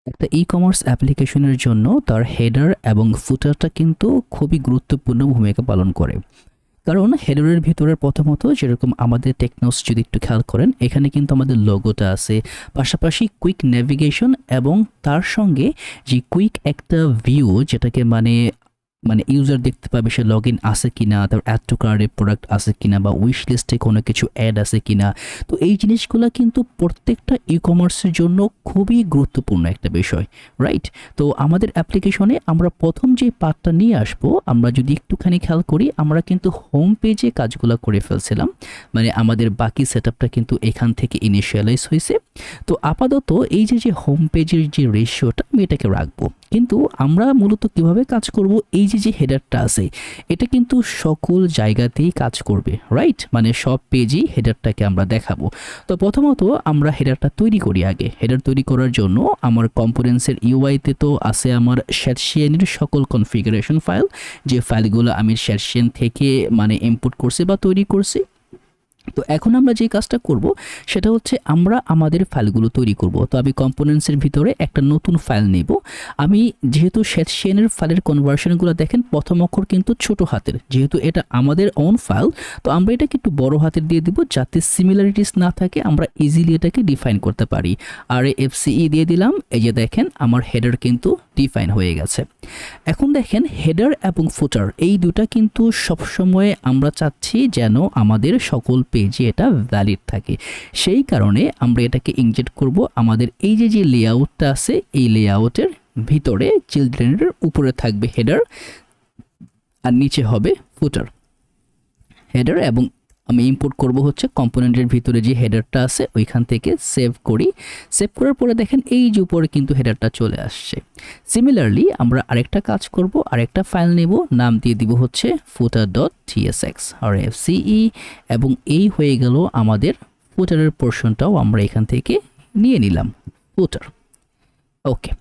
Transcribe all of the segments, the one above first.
একটা ই-কমার্স অ্যাপ্লিকেশনের জন্য তার হেডার এবং ফুটারটা কিন্তু খুবই গুরুত্বপূর্ণ ভূমিকা পালন করে। কারণ হেডারের ভিতরে প্রথমত যেরকম আমাদের টেকনোস যদি একটু খেয়াল করেন, এখানে কিন্তু আমাদের লোগোটা আছে, পাশাপাশি কুইক নেভিগেশন এবং তার সঙ্গে যে কুইক একটা ভিউ যেটাকে মানে মানে ইউজার দেখতে পাবে সে লগ ইন আছে কিনা, তার অ্যাড টু কার্ডে প্রোডাক্ট আছে কিনা বা উইশ লিস্টে কোনো কিছু অ্যাড আছে কিনা। তো এই জিনিসগুলো কিন্তু প্রত্যেকটা ই কমার্সের জন্য খুবই গুরুত্বপূর্ণ একটা বিষয়, রাইট? তো আমাদের অ্যাপ্লিকেশনে আমরা প্রথম যে পার্টটা নিয়ে আসবো, আমরা যদি একটুখানি খেয়াল করি, আমরা কিন্তু হোম পেজে কাজগুলো করে ফেলছিলাম, মানে আমাদের বাকি সেটআপটা কিন্তু এখান থেকে ইনিশিয়ালাইজ হয়েছে। তো আপাতত এই যে হোম পেজের যে রেশিওটা আমি এটাকে রাখবো, কিন্তু আমরা মূলত কিভাবে কাজ করব, এই যে হেডারটা আছে এটা কিন্তু সকল জায়গাতেই কাজ করবে, রাইট? মানে সব পেজেই হেডারটাকে আমরা দেখাবো। তো প্রথমত আমরা হেডারটা তৈরি করি। আগে হেডার তৈরি করার জন্য আমার কম্পোনেন্টসের ইউআইতে তো আছে আমার শেয়ারশিয়ানের সকল কনফিগারেশন ফাইল, যে ফাইলগুলো আমি শেয়ারশিয়ান থেকে মানে ইনপুট করছি বা তৈরি করছি। তো এখন আমরা যে কাজটা করব সেটা হচ্ছে আমরা আমাদের ফাইলগুলো তৈরি করব। তো আমি কম্পোনেন্টসের ভিতরে একটা নতুন ফাইল নেব। আমি যেহেতু শেনের ফাইলের কনভার্সনগুলো দেখেন প্রথম অক্ষর কিন্তু ছোট হাতের, যেহেতু এটা আমাদের ওন ফাইল, তো আমরা এটাকে একটু বড় হাতের দিয়ে দিব যাতে সিমিলারিটিস না থাকে, আমরা ইজিলি এটাকে ডিফাইন করতে পারি। আর এফসিই দিয়ে দিলাম। এই যে দেখেন আমার হেডার কিন্তু ডিফাইন হয়ে গেছে। এখন দেখেন হেডার এবং ফুটার এই দুটা কিন্তু সবসময় আমরা চাচ্ছি যেন আমাদের সকল পেজে এটা ভ্যালিড থাকে। সেই কারণে আমরা এটাকে ইনজেক্ট করব আমাদের এই যে লেআউটটা আছে, এই লেআউটের ভিতরে চিলড্রেনের উপরে থাকবে হেডার আর নিচে হবে ফুটার। হেডার এবং আমি ইম্পোর্ট করব হচ্ছে কম্পোনেন্টের ভিতরে যে হেডারটা আছে ওইখান থেকে সেভ করি। সেভ করার পরে দেখেন এই যে উপরে কিন্তু হেডারটা চলে আসছে। সিমিলারলি আমরা আরেকটা কাজ করব, আরেকটা ফাইল নেব, নাম দিয়ে দিব হচ্ছে footer.tsx আর fce, এবং এই হয়ে গেল আমাদের ফুটারের পোর্শনটাও আমরা এখান থেকে নিয়ে নিলাম ফুটার। ওকে,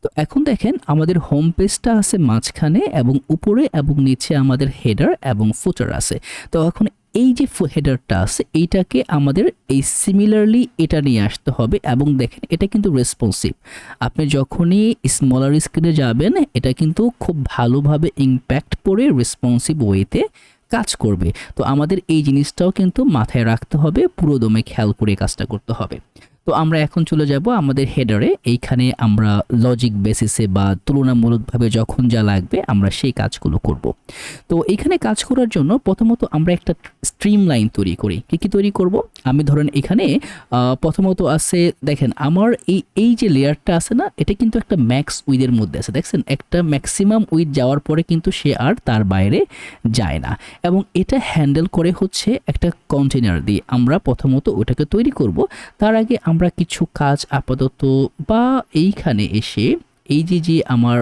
তো এখন দেখেন আমাদের হোম পেজটা আছে মাঝখানে এবং উপরে এবং নিচে আমাদের হেডার এবং ফুটার আছে। তো এখন এই যে হেডারটা আছে এইটাকে আমাদের এই সিমিলারলি এটা নিয়ে আসতে হবে, এবং দেখেন এটা কিন্তু রেসপন্সিভ। আপনি যখনই স্মলার স্ক্রিনে যাবেন এটা কিন্তু খুব ভালোভাবে ইমপ্যাক্ট পড়ে রেসপন্সিভ ওয়েতে কাজ করবে। তো আমাদের এই জিনিসটাও কিন্তু মাথায় রাখতে হবে, পুরো দমে খেয়াল করে কাজটা করতে হবে। তো আমরা এখন চলে যাব আমাদের হেডারে। এইখানে আমরা লজিক বেসিসে বা তুলনামূলকভাবে যখন যা লাগবে আমরা সেই কাজগুলো করব। তো এখানে কাজ করার জন্য প্রথমত আমরা একটা স্ট্রিম লাইন তৈরি করি। কি তৈরি করব? আমি ধরেন এখানে প্রথমত আছে, দেখেন আমার এই যে লেয়ারটা আছে না, এটা কিন্তু একটা ম্যাক্স উইথের মধ্যে আছে। দেখছেন একটা ম্যাক্সিমাম উইথ যাওয়ার পরে কিন্তু সে আর তার বাইরে যায় না, এবং এটা হ্যান্ডেল করে হচ্ছে একটা কন্টেনার দিয়ে। আমরা প্রথমত ওটাকে তৈরি করব। তার আগে আমরা কিছু কাজ আপাতত বা এইখানে এসে এই যে আমার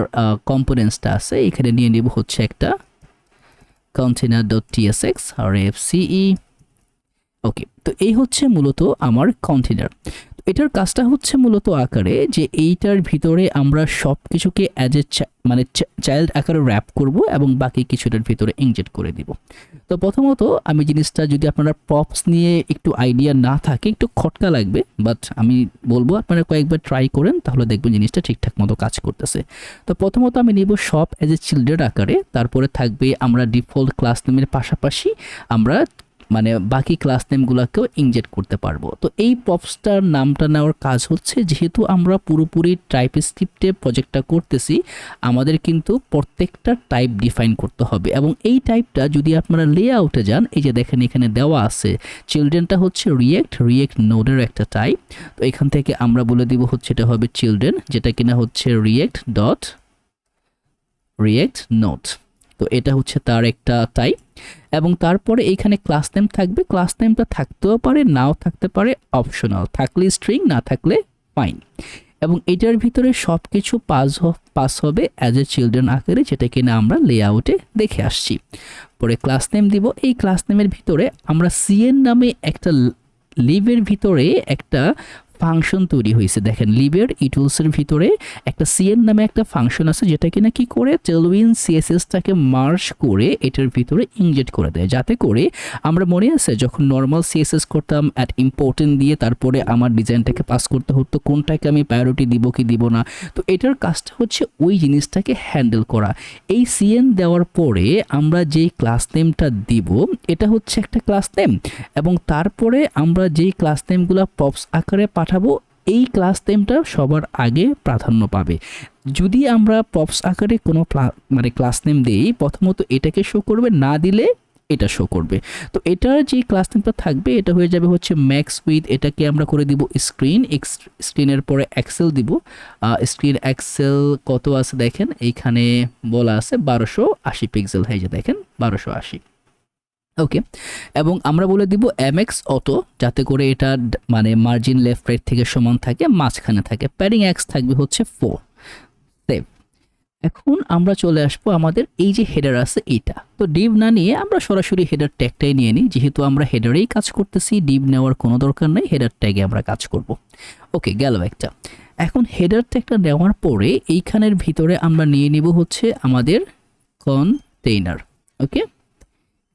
কম্পোনেন্টসটা আছে এখানে নিয়ে নেব হচ্ছে একটা container.tsx আর fce। ওকে, তো এই হচ্ছে মূলত আমার কন্টেনার। এটার কাজটা হচ্ছে মূলত আকারে যে এইটার ভিতরে আমরা সব কিছুকে অ্যাজ এ মানে চাইল্ড আকারে র্যাপ করব এবং বাকি কিছুটার ভিতরে ইনজেক্ট করে দিব। তো প্রথমত আমি জিনিসটা, যদি আপনারা পপস নিয়ে একটু আইডিয়া না থাকে একটু খটকা লাগবে, বাট আমি বলবো আপনারা কয়েকবার ট্রাই করেন তাহলে দেখবেন জিনিসটা ঠিকঠাক মতো কাজ করতেছে। তো প্রথমত আমি নিব সব অ্যাজ এ চিলড্রেন আকারে, তারপরে থাকবে আমরা ডিফল্ট ক্লাস নেমের পাশাপাশি আমরা মানে বাকি ক্লাস নেমগুলোকেও ইনজেক্ট করতে পারবো। তো এই পপস্টার নামটা নেওয়ার কাজ হচ্ছে, যেহেতু আমরা পুরোপুরি টাইপস্ক্রিপ্টে প্রজেক্টটা করতেছি, আমাদের কিন্তু প্রত্যেকটা টাইপ ডিফাইন করতে হবে, এবং এই টাইপটা যদি আপনারা লেআউটে যান, এই যে দেখেন এখানে দেওয়া আছে চিলড্রেনটা হচ্ছে রিয়েক্ট নোডের একটা টাইপ। তো এখান থেকে আমরা বলে দিব হচ্ছে এটা হবে চিলড্রেন, যেটা কিনা হচ্ছে রিয়েক্ট নোড। তো এটা হচ্ছে তার একটা টাইপ, এবং তারপরে এইখানে ক্লাস নেম থাকবে। ক্লাস নেমটা থাকতেও পারে নাও থাকতে পারে, অপশনাল, থাকলে স্ট্রিং না থাকলে ফাইন। এবং এটার ভিতরে সব কিছু পাস হবে অ্যাজ এ চিলড্রেন আকারে, যেটা কিনা আমরা লেআউটে দেখে আসছি। পরে ক্লাস নেম দিব। এই ক্লাস নেমের ভিতরে আমরা সিএন নামে একটা লিভের ভিতরে একটা ফাংশন তৈরি হয়েছে। দেখেন লিবের ইটুলসের ভিতরে একটা সিএন নামে একটা ফাংশন আছে যেটা কিনা কি করে টেলউইন সিএসএসটাকে মার্জ করে এটার ভিতরে ইনজেক্ট করে দেয়, যাতে করে আমরা মনে আছে যখন নর্মাল সিএসএস করতাম অ্যাট ইম্পর্টেন্ট দিয়ে তারপরে আমার ডিজাইনটাকে পাস করতে হতো কোনটাকে আমি প্রায়োরিটি দিব কি দিব না। তো এটার কাজটা হচ্ছে ওই জিনিসটাকে হ্যান্ডেল করা। এই সিএন দেওয়ার পরে আমরা যেই ক্লাস নেমটা দিব এটা হচ্ছে একটা ক্লাস নেম, এবং তারপরে আমরা যেই ক্লাস নেমগুলো প্রপস আকারে পাঠাবো এই ক্লাস নেমটা সবার আগে প্রাধান্য পাবে। যদি আমরা প্রপস আকারে কোনো মানে ক্লাস নেম দিই প্রথমত এটাকে শো করবে, না দিলে এটা শো করবে। তো এটার যে ক্লাস নেমটা থাকবে এটা হয়ে যাবে হচ্ছে ম্যাক্স উইথ, এটাকে আমরা করে দিব স্ক্রিন, স্ক্রিনের পরে এক্সেল দিব। স্ক্রিন এক্সেল কত আছে দেখেন এইখানে বলা আছে 1280 পিক্সেল, এই যে দেখেন 1280। ওকে, এবং আমরা বলে দিব এমএক্স অটো, যাতে করে এটা মানে মার্জিন লেফট রাইট থেকে সমান থাকে, মাঝখানে থাকে। প্যাডিং এক্স থাকবে হচ্ছে 4। সেভ। এখন আমরা চলে আসবো আমাদের এই যে হেডার আছে এইটা। তো ডিভ না নিয়ে আমরা সরাসরি হেডার ট্যাগটাই নিয়ে নিই, যেহেতু আমরা হেডারেই কাজ করতেছি ডিভ নেওয়ার কোনো দরকার নেই, হেডার ট্যাগে আমরা কাজ করব। ওকে, গেল একটা। এখন হেডার ট্যাগটা নেওয়ার পরে এইখানের ভিতরে আমরা নিয়ে নিব হচ্ছে আমাদের কন্টেইনার। ওকে,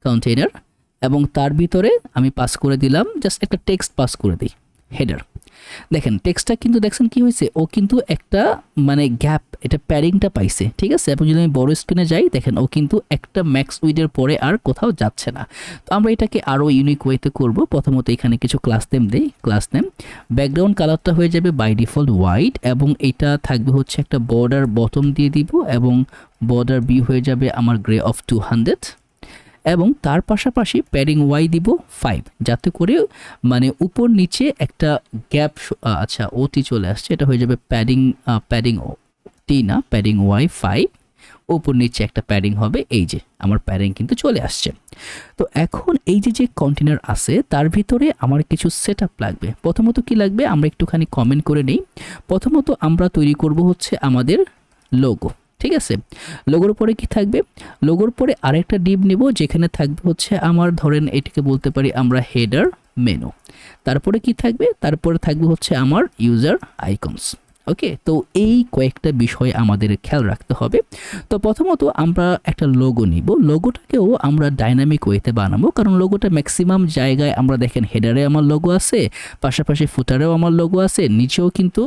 কন্টেইনার, এবং তার ভিতরে আমি পাস করে দিলাম জাস্ট একটা টেক্সট পাস করে দিই হেডার। দেখেন টেক্সটটা কিন্তু দেখছেন কি হয়েছে, ও কিন্তু একটা মানে গ্যাপ, এটা প্যাডিংটা পাইছে, ঠিক আছে। এবং যদি আমি বড় স্ক্রিনে যাই দেখেন ও কিন্তু একটা ম্যাক্স উইডের পরে আর কোথাও যাচ্ছে না। তো আমরা এটাকে আরও ইউনিক ওয়েতে করব। প্রথমত এখানে কিছু ক্লাস নেম দেই, ক্লাস নেম ব্যাকগ্রাউন্ড কালারটা হয়ে যাবে বাই ডিফল্ট হোয়াইট, এবং এটা থাকবে হচ্ছে একটা বর্ডার বটম দিয়ে দিব, এবং বর্ডার বি হয়ে যাবে আমার গ্রে অফ 200, এবং তার পাশাপাশি প্যাডিং ওয়াই দিব 5, যাতে করে মানে উপর নিচে একটা গ্যাপ। আচ্ছা ওটি চলে আসছে, এটা হয়ে যাবে প্যাডিং টি না, প্যাডিং ওয়াই 5, উপর নিচে একটা প্যাডিং হবে। এই যে আমার প্যাডিং কিন্তু চলে আসছে। তো এখন এই যে কন্টেনার আছে তার ভিতরে আমার কিছু সেট আপ লাগবে। প্রথমত কি লাগবে আমরা একটুখানি কমেন্ট করে নেই। প্রথমত আমরা তৈরি করব হচ্ছে আমাদের লোগো, ঠিক আছে। লোগোর পরে কি থাকবে, লোগোর পরে আরেকটা ডিভ নিব যেখানে থাকবে হচ্ছে আমার ধরেন এটাকে বলতে পারি আমরা হেডার মেনু। তারপরে কি থাকবে, তারপরে থাকবে হচ্ছে আমার ইউজার আইকনস। ওকে, তো এই কয়েকটা বিষয় আমাদের খেয়াল রাখতে হবে। তো প্রথমত আমরা একটা লোগো নিব, লোগোটাকেও আমরা ডাইনামিক ওয়েতে বানাবো, কারণ লোগোটা ম্যাক্সিমাম জায়গায় আমরা দেখেন হেডারে আমার লোগো আছে, পাশাপাশি ফুটারেও আমার লোগো আছে, নিচেও কিন্তু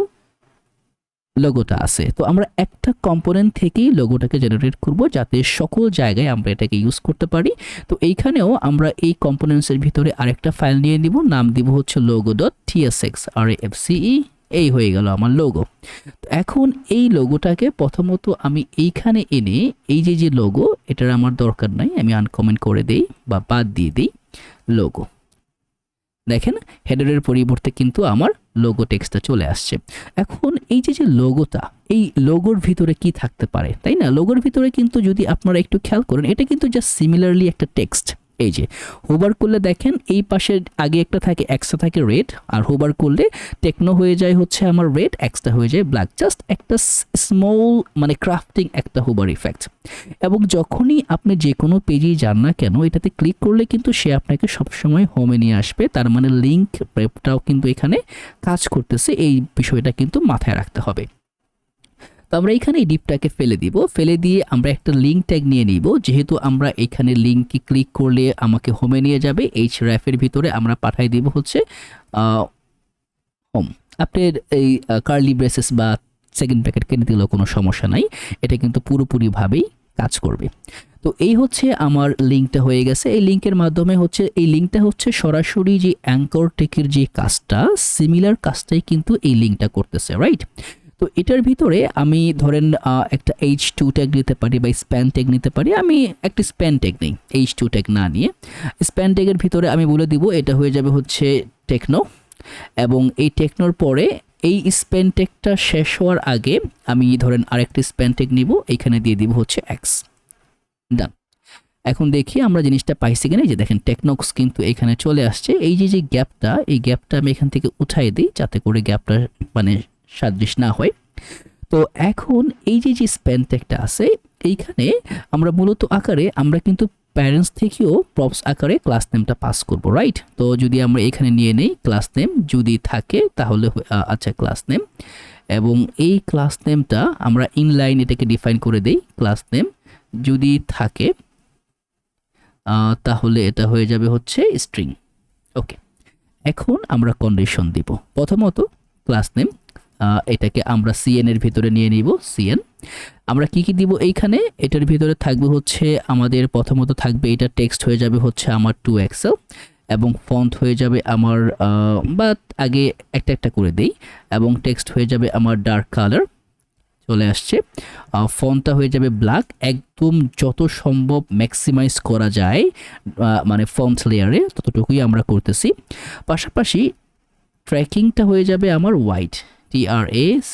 লোগোটা আছে। তো আমরা একটা কম্পোনেন্ট থেকেই লোগোটাকে জেনারেট করব যাতে সকল জায়গায় আমরা এটাকে ইউজ করতে পারি। তো এইখানেও আমরা এই কম্পোনেন্টসের ভিতরে আরেকটা ফাইল নিয়ে নিব, নাম দিব হচ্ছে logo.tsx rafce। এই হয়ে গেল আমার লোগো। তো এখন এই লোগোটাকে প্রথমত আমি এইখানে এনে এই যে লোগো এটার আমার দরকার নাই, আমি আনকমেন্ট করে দেই বা বাদ দিয়ে দিই লোগো। দেখেন হেডারের পরিবর্তে কিন্তু আমার লোগো টেক্সটটা চলে আসছে। এখন এই যে লোগোটা, এই লোগোর ভিতরে কি থাকতে পারে তাই না, লোগোর ভিতরে কিন্তু যদি আপনারা একটু খেয়াল করেন এটা কিন্তু জাস্ট সিমিলারলি একটা টেক্সট। এই যে হোভার করলে দেখেন এই পাশে আগে একটা থাকে এক্সটা থাকে রেড, আর হোভার করলে টেকনো হয়ে যায় হচ্ছে আমার রেড, এক্সটা হয়ে যায় ব্ল্যাক, জাস্ট একটা স্মল মানে ক্রাফটিং একটা হোভার ইফেক্ট। এবং যখনই আপনি যে কোনো পেজেই যান না কেন এটাতে ক্লিক করলে কিন্তু সে আপনাকে সবসময় হোমে নিয়ে আসবে, তার মানে লিঙ্ক প্রেপটাও কিন্তু এখানে কাজ করতেছে, এই বিষয়টা কিন্তু মাথায় রাখতে হবে। তো আমরা এখানে এই ডিপটাকে ফেলে দিব, ফেলে দিয়ে আমরা একটা লিঙ্ক ট্যাগ নিয়ে নিব, যেহেতু আমরা এখানে লিঙ্কে ক্লিক করলে আমাকে হোমে নিয়ে যাবে, এইচ র্যাফের ভিতরে আমরা পাঠাই দিব হচ্ছে হোম। আপনার এই কার্লি ব্রেসেস বা সেকেন্ড ব্র্যাকেট কেটে দিলেও কোনো সমস্যা নাই, এটা কিন্তু পুরোপুরিভাবেই কাজ করবে। তো এই হচ্ছে আমার লিঙ্কটা হয়ে গেছে। এই লিঙ্কের মাধ্যমে হচ্ছে এই লিঙ্কটা হচ্ছে সরাসরি যে অ্যাঙ্কর টেকের যে কাজটা সিমিলার কাজটাই কিন্তু এই লিঙ্কটা করতেছে, রাইট। তো এটার ভিতরে আমি ধরেন একটা H2 ট্যাগ নিতে পারি বা স্প্যান ট্যাগ নিতে পারি, আমি একটা স্প্যান ট্যাগ নেই, H2 ট্যাগ না নিয়ে স্প্যান ট্যাগের ভিতরে আমি বলে দিব এটা হয়ে যাবে হচ্ছে টেকনো, এবং এই টেকনোর পরে এই স্প্যান ট্যাগটা শেষ হওয়ার আগে আমি ধরেন আরেকটা স্প্যান ট্যাগ নিব, এইখানে দিয়ে দিব হচ্ছে এক্স। ডান। এখন দেখি আমরা জিনিসটা পাইছি কিনা, যে দেখেন টেকনোক্স কিন্তু এখানে চলে আসছে। এই যে গ্যাপটা, এই গ্যাপটা আমি এখান থেকে উঠাই দিই যাতে করে গ্যাপটা মানে সাদৃশ না হয়। তো এখন এই যে স্প্যান ট্যাগটা আছে এইখানে আমরা মূলত আকারে আমরা কিন্তু প্যারেন্টস থেকেও প্রপস আকারে ক্লাস নেমটা পাস করব, রাইট? তো যদি আমরা এখানে নিয়ে নেই ক্লাস নেম যদি থাকে তাহলে আচ্ছা ক্লাস নেম, এবং এই ক্লাস নেমটা আমরা ইনলাইন এটাকে ডিফাইন করে দেই। ক্লাস নেম যদি থাকে তাহলে এটা হয়ে যাবে হচ্ছে স্ট্রিং। ওকে, এখন আমরা কন্ডিশন দিব। প্রথমত ক্লাস নেম এটাকে আমরা সিএন এর ভিতরে নিয়ে নিব। সিএন আমরা কি কি দিব এইখানে? এটার ভিতরে থাকবে হচ্ছে আমাদের প্রথমত থাকবে এটা টেক্সট হয়ে যাবে হচ্ছে আমার 2 এক্সেল, এবং ফন্ট হয়ে যাবে আমার বা আগে একটা একটা করে দেই, এবং টেক্সট হয়ে যাবে আমার ডার্ক কালার চলে আসছে। ফন্টটা হয়ে যাবে ব্ল্যাক, একদম যত সম্ভব ম্যাক্সিমাইজ করা যায় মানে ফন্ট লেয়ারে ততটুকুই আমরা করতেছি। পাশাপাশি ট্র্যাকিংটা হয়ে যাবে আমার হোয়াইট, TRAS।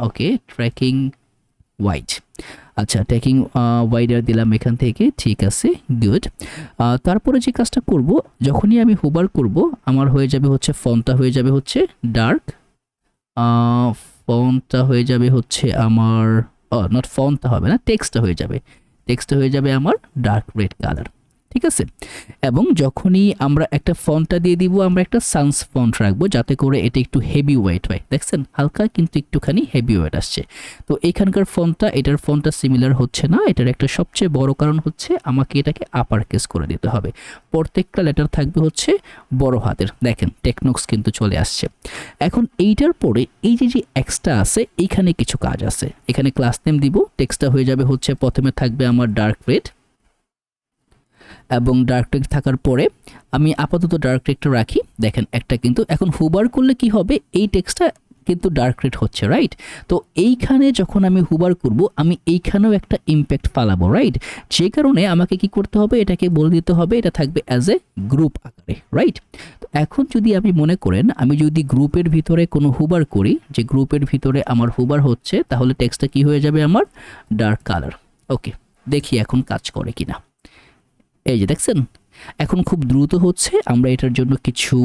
ওকে, ট্র্যাকিং হোয়াইট। আচ্ছা, ট্র্যাকিং হোয়াইট দিলাম এখান থেকে, ঠিক আছে, গুড। তারপরে যে কাজটা করব, যখনই আমি হোভার করব আমার হয়ে যাবে হচ্ছে ফন্টটা হয়ে যাবে হচ্ছে ডার্ক, ফন্টটা হয়ে যাবে হচ্ছে আমার নট ফন্টটা হবে না, টেক্সটটা হয়ে যাবে, টেক্সটটা হয়ে যাবে আমার ডার্ক রেড কালার, ঠিক আছে। এবং যখনই আমরা একটা ফন্টটা দিয়ে দিব আমরা একটা সান্স ফন্ট রাখবো যাতে করে এটা একটু হেভি ওয়েট হয়। দেখছেন হালকা কিন্তু একটুখানি হেভি ওয়েট আসছে। তো এখানকার ফন্টটা এটার ফন্টটা সিমিলার হচ্ছে না, এটার একটা সবচেয়ে বড় কারণ হচ্ছে আমাকে এটাকে আপার কেস করে দিতে হবে। প্রত্যেকটা লেটার থাকবে হচ্ছে বড় হাতের। দেখেন টেকনোক্স কিন্তু চলে আসছে। এখন এইটার পরে এই যে এক্সট্রা আছে এইখানে কিছু কাজ আছে। এখানে ক্লাস নেম দিব, টেক্সটটা হয়ে যাবে হচ্ছে প্রথমে থাকবে আমার ডার্ক রেড, এবং ডার্ক টেক্সট থাকার পরে আমি আপাতত ডার্ক টেক্সটটা রাখি। দেখেন একটা কিন্তু এখন হুবার করলে কি হবে, এই টেক্সটটা কিন্তু ডার্ক রেড হচ্ছে, রাইট? তো এইখানে যখন আমি হুবার করব আমি এইখানেও একটা ইম্প্যাক্ট ফালাবো, রাইট? যে কারণে আমাকে কি করতে হবে, এটাকে বলে দিতে হবে এটা থাকবে অ্যাজ এ গ্রুপ আকারে, রাইট? তো এখন যদি আপনি মনে করেন আমি যদি গ্রুপের ভিতরে কোনো হুবার করি, যে গ্রুপের ভিতরে আমার হুবার হচ্ছে, তাহলে টেক্সটটা কি হয়ে যাবে আমার ডার্ক কালার। ওকে, দেখি এখন কাজ করে কিনা। এই যে দেখছেন এখন খুব দ্রুত হচ্ছে। আমরা এটার জন্য কিছু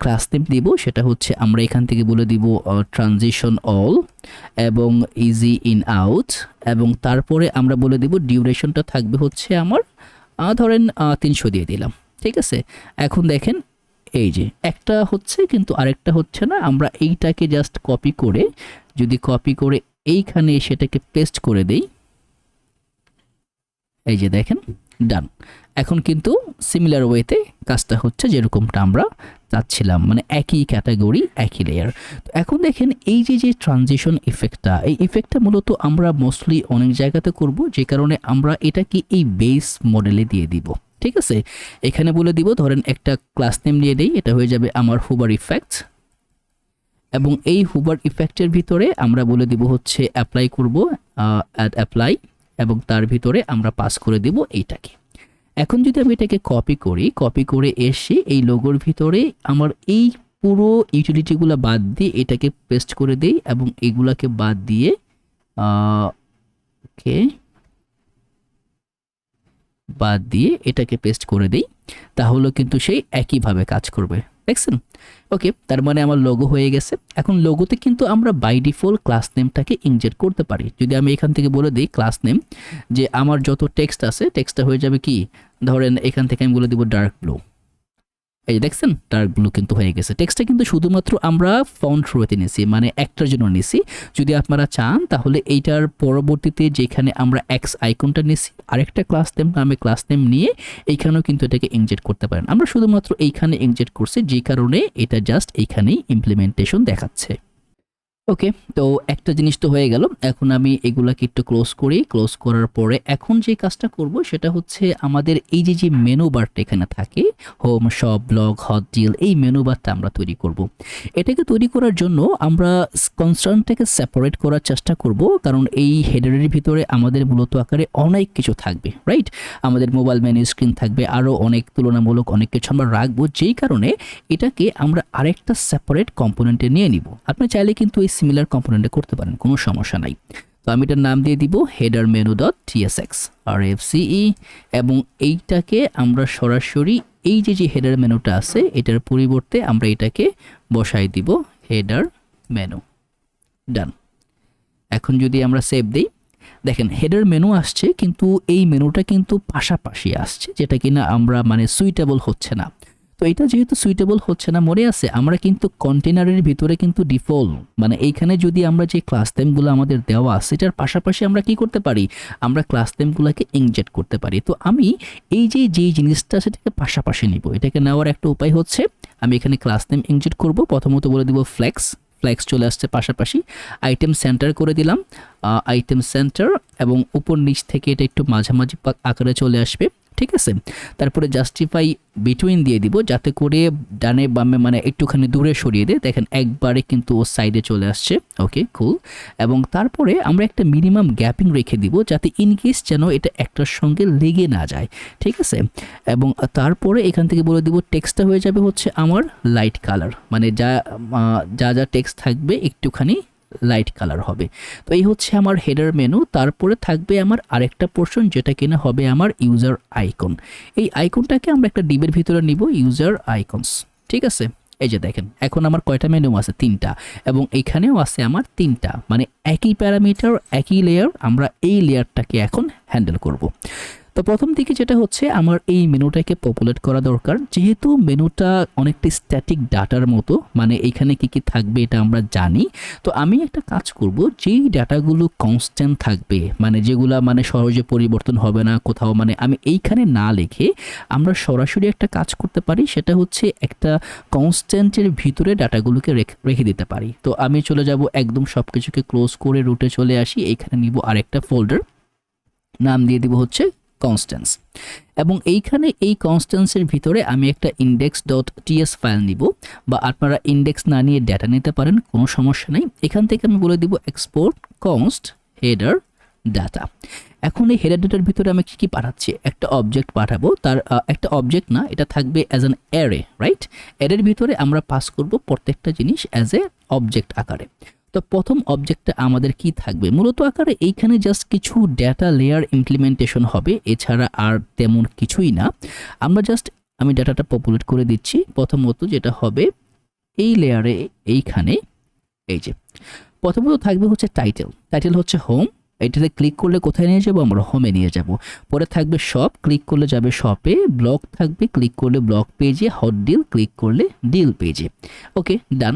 ক্লাস নেম দিব, সেটা হচ্ছে আমরা এখান থেকে বলে দিব ট্রানজিশন অল এবং ইজি ইন আউট, এবং তারপরে আমরা বলে দিব ডিউরেশনটা থাকবে হচ্ছে আমার ধরেন 300 দিয়ে দিলাম, ঠিক আছে। এখন দেখেন এই যে একটা হচ্ছে কিন্তু আরেকটা হচ্ছে না। আমরা এইটাকে জাস্ট কপি করে যদি কপি করে এইখানে সেটাকে পেস্ট করে দেই, এই যে দেখেন ডান। এখন কিন্তু সিমিলার ওয়েতে কাজটা হচ্ছে যেরকমটা আমরা চাচ্ছিলাম, মানে একই ক্যাটাগরি একই লেয়ার। তো এখন দেখেন এই যে ট্রানজিশন ইফেক্টটা, এই ইফেক্টটা মূলত আমরা মোস্টলি অনেক জায়গাতে করব, যে কারণে আমরা এটাকে এই বেস মডেলে দিয়ে দিব, ঠিক আছে। এখানে বলে দিব ধরেন একটা ক্লাস নেম নিয়ে দেই, এটা হয়ে যাবে আমার হুবার ইফেক্ট, এবং এই হুবার ইফেক্টের ভিতরে আমরা বলে দিব হচ্ছে অ্যাপ্লাই করব, অ্যাড অ্যাপ্লাই, এবং তার ভিতরে আমরা পাস করে দিব এইটাকে। এখন যদি আমি এটাকে কপি করি, কপি করে এসে এই লোগোর ভিতরে আমার এই পুরো ইউটিলিটিগুলো বাদ দিয়ে এটাকে পেস্ট করে দেই, এবং এগুলাকে বাদ দিয়ে ওকে বাদ দিয়ে এটাকে পেস্ট করে দেই, তাহলে কিন্তু সেই একইভাবে কাজ করবে, দেখছেন। ওকে, তার মানে আমার লোগো হয়ে গেছে। এখন লোগোতে কিন্তু আমরা বাই ডিফল্ট ক্লাস নেমটাকে ইনজেক্ট করতে পারি। যদি আমি এখান থেকে বলে দিই ক্লাস নেম, যে আমার যত টেক্সট আছে টেক্সটটা হয়ে যাবে কি, ধরেন এখান থেকে আমি বলে দিব ডার্ক ব্লু, এই দেখছেন ডার্ক ব্লু কিন্তু হয়ে গেছে। টেক্সটটা কিন্তু শুধুমাত্র আমরা ফন্ট রোতে নিছি, মানে একটার জন্য নিছি। যদি আপনারা চান তাহলে এইটার পরবর্তীতে যেখানে আমরা এক্স আইকনটা নিছি আরেকটা ক্লাস নেম নামে ক্লাস নেম নিয়ে এইখানেও কিন্তু এটাকে ইনজেক্ট করতে পারেন। আমরা শুধুমাত্র এইখানে ইনজেক্ট করছি, যে কারণে এটা জাস্ট এইখানেই ইমপ্লিমেন্টেশন দেখাচ্ছে। ওকে, তো একটা জিনিস তো হয়ে গেল। এখন আমি এগুলাকে একটু ক্লোজ করি। ক্লোজ করার পরে এখন যে কাজটা করব সেটা হচ্ছে আমাদের এই যে মেনু বারটা এখানে থাকে, home, shop, blog, hot deal, এই মেনু বারটা আমরা তৈরি করব। এটাকে তৈরি করার জন্য আমরা কনস্ট্রেন্টটাকে সেপারেট করার চেষ্টা করব, কারণ এই হেডারের ভিতরে আমাদের মূলত আকারে অনেক কিছু থাকবে, রাইট? আমাদের মোবাইল মেনু স্ক্রিন থাকবে, আরও অনেক তুলনামূলক অনেক কিছু আমরা রাখবো, যেই কারণে এটাকে আমরা আরেকটা সেপারেট কম্পোনেন্টে নিয়ে নিব। আপনি চাইলে কিন্তু এই সিমিলার কম্পোনেন্টে করতে পারেন, কোনো সমস্যা নাই। তো আমি এটার নাম দিয়ে দিব হেডার মেনু ডট টিএসএক্স RFCE, এবং এইটাকে আমরা সরাসরি এই যে হেডার মেনুটা আছে এটার পরিবর্তে আমরা এটাকে বসাই দিব হেডার মেনু, ডান। এখন যদি আমরা সেভ দিই, দেখেন হেডার মেনু আসছে, কিন্তু এই মেনুটা কিন্তু পাশাপাশি আসছে, যেটা কিনা আমরা মানে সুইটেবল হচ্ছে না। তো এটা যেহেতু সুইটেবল হচ্ছে না, মনে আছে আমরা কিন্তু কন্টেনারের ভিতরে কিন্তু ডিফল্ট মানে এইখানে যদি আমরা যে ক্লাস নেমগুলো আমাদের দেওয়া আছে এটার পাশাপাশি আমরা কি করতে পারি, আমরা ক্লাস নেমগুলোকে ইনজেক্ট করতে পারি। তো আমি এই যে জিনিসটা সেটাকে পাশাপাশি নিব, এটাকে নেওয়ার একটা উপায় হচ্ছে আমি এখানে ক্লাস নেম ইনজেক্ট করব। প্রথমত বলে দিব ফ্লেক্স, ফ্লেক্স চলে আসছে পাশাপাশি, আইটেম সেন্টার করে দিলাম, আইটেম সেন্টার, এবং উপর নিচ থেকে এটা একটু মাঝামাঝি আকারে চলে আসবে, ঠিক আছে। তারপরে জাস্টিফাই বিটুইন দিয়ে দিব, যাতে করে ডানে বামে মানে একটুখানি দূরে সরিয়ে দেয়। দেখেন একবারে কিন্তু ও সাইডে চলে আসছে, ওকে কুল। এবং তারপরে আমরা একটা মিনিমাম গ্যাপিং রেখে দিব, যাতে ইনকেস যেন এটা একটার সঙ্গে লেগে না যায়, ঠিক আছে। এবং তারপরে এখান থেকে বলে দিব টেক্সটটা হয়ে যাবে হচ্ছে আমার লাইট কালার, মানে যা যা টেক্সট থাকবে একটুখানি লাইট কালার হবে। তো এই হচ্ছে আমার হেডার মেনু। তারপরে থাকবে আমার আরেকটা পোর্শন, যেটা কিনা হবে আমার ইউজার আইকন। এই আইকনটাকে আমরা একটা ডিবের ভিতরে নিব, ইউজার আইকনস, ঠিক আছে। এই যে দেখেন এখন আমার কয়টা মেনু আছে, 3টা, এবং এখানেও আছে আমার 3টা, মানে একই প্যারামিটার একই লেয়ার, আমরা এই লেয়ারটাকে এখন হ্যান্ডেল করব। তো প্রথম দিকে যেটা হচ্ছে আমার এই মেনুটাকে পপুলেট করা দরকার, যেহেতু মেনুটা অনেকটা স্ট্যাটিক ডাটার মতো, মানে এইখানে কি কি থাকবে এটা আমরা জানি। তো আমি একটা কাজ করব, যেই ডাটাগুলো কনস্ট্যান্ট থাকবে, মানে যেগুলা মানে সহজে পরিবর্তন হবে না কোথাও, মানে আমি এইখানে না লিখে আমরা সরাসরি একটা কাজ করতে পারি, সেটা হচ্ছে একটা কনস্ট্যান্টের ভিতরে ডাটাগুলোকে রেখে দিতে পারি। তো আমি চলে যাব একদম সব কিছুকে ক্লোজ করে রুটে চলে আসি, এইখানে নিব আরেকটা ফোল্ডার, নাম দিয়ে দিব হচ্ছে কনস্ট্যান্স, এবং এইখানে এই কনস্ট্যান্সের ভিতরে আমি একটা index.ts ফাইল নিব, বা আপনারা ইন্ডেক্স না নিয়ে ডেটা নিতে পারেন, কোনো সমস্যা নেই। এখান থেকে আমি বলে দিব এক্সপোর্ট কনস্ট হেডার ডাটা। এখন এই হেডার ডাটার ভিতরে আমি কি পাঠাচ্ছি, একটা অবজেক্ট পাঠাবো, তার একটা অবজেক্ট না, এটা থাকবে অ্যাজ অ্যান অ্যারে, রাইট। অ্যারের ভিতরে আমরা পাস করব প্রত্যেকটা জিনিস অ্যাজ এ অবজেক্ট আকারে। তো প্রথম অবজেক্টটা আমাদের কি থাকবে মূলত আকারে, এইখানে জাস্ট কিছু ডেটা লেয়ার ইমপ্লিমেন্টেশন হবে, এছাড়া আর তেমন কিছুই না। আমরা জাস্ট আমি ডাটাটা পপুলেট করে দিচ্ছি। প্রথমত যেটা হবে এই লেয়ারে, এইখানে এই যে প্রথমত থাকবে হচ্ছে টাইটেল, টাইটেল হচ্ছে হোম, এটাতে ক্লিক করলে কোথায় নিয়ে যাব, আমরা হোমে নিয়ে যাব। পরে থাকবে শপ, ক্লিক করলে যাবে শপে। ব্লগ থাকবে, ক্লিক করলে ব্লগ পেজে। হট ডিল, ক্লিক করলে ডিল পেজে। ওকে ডান।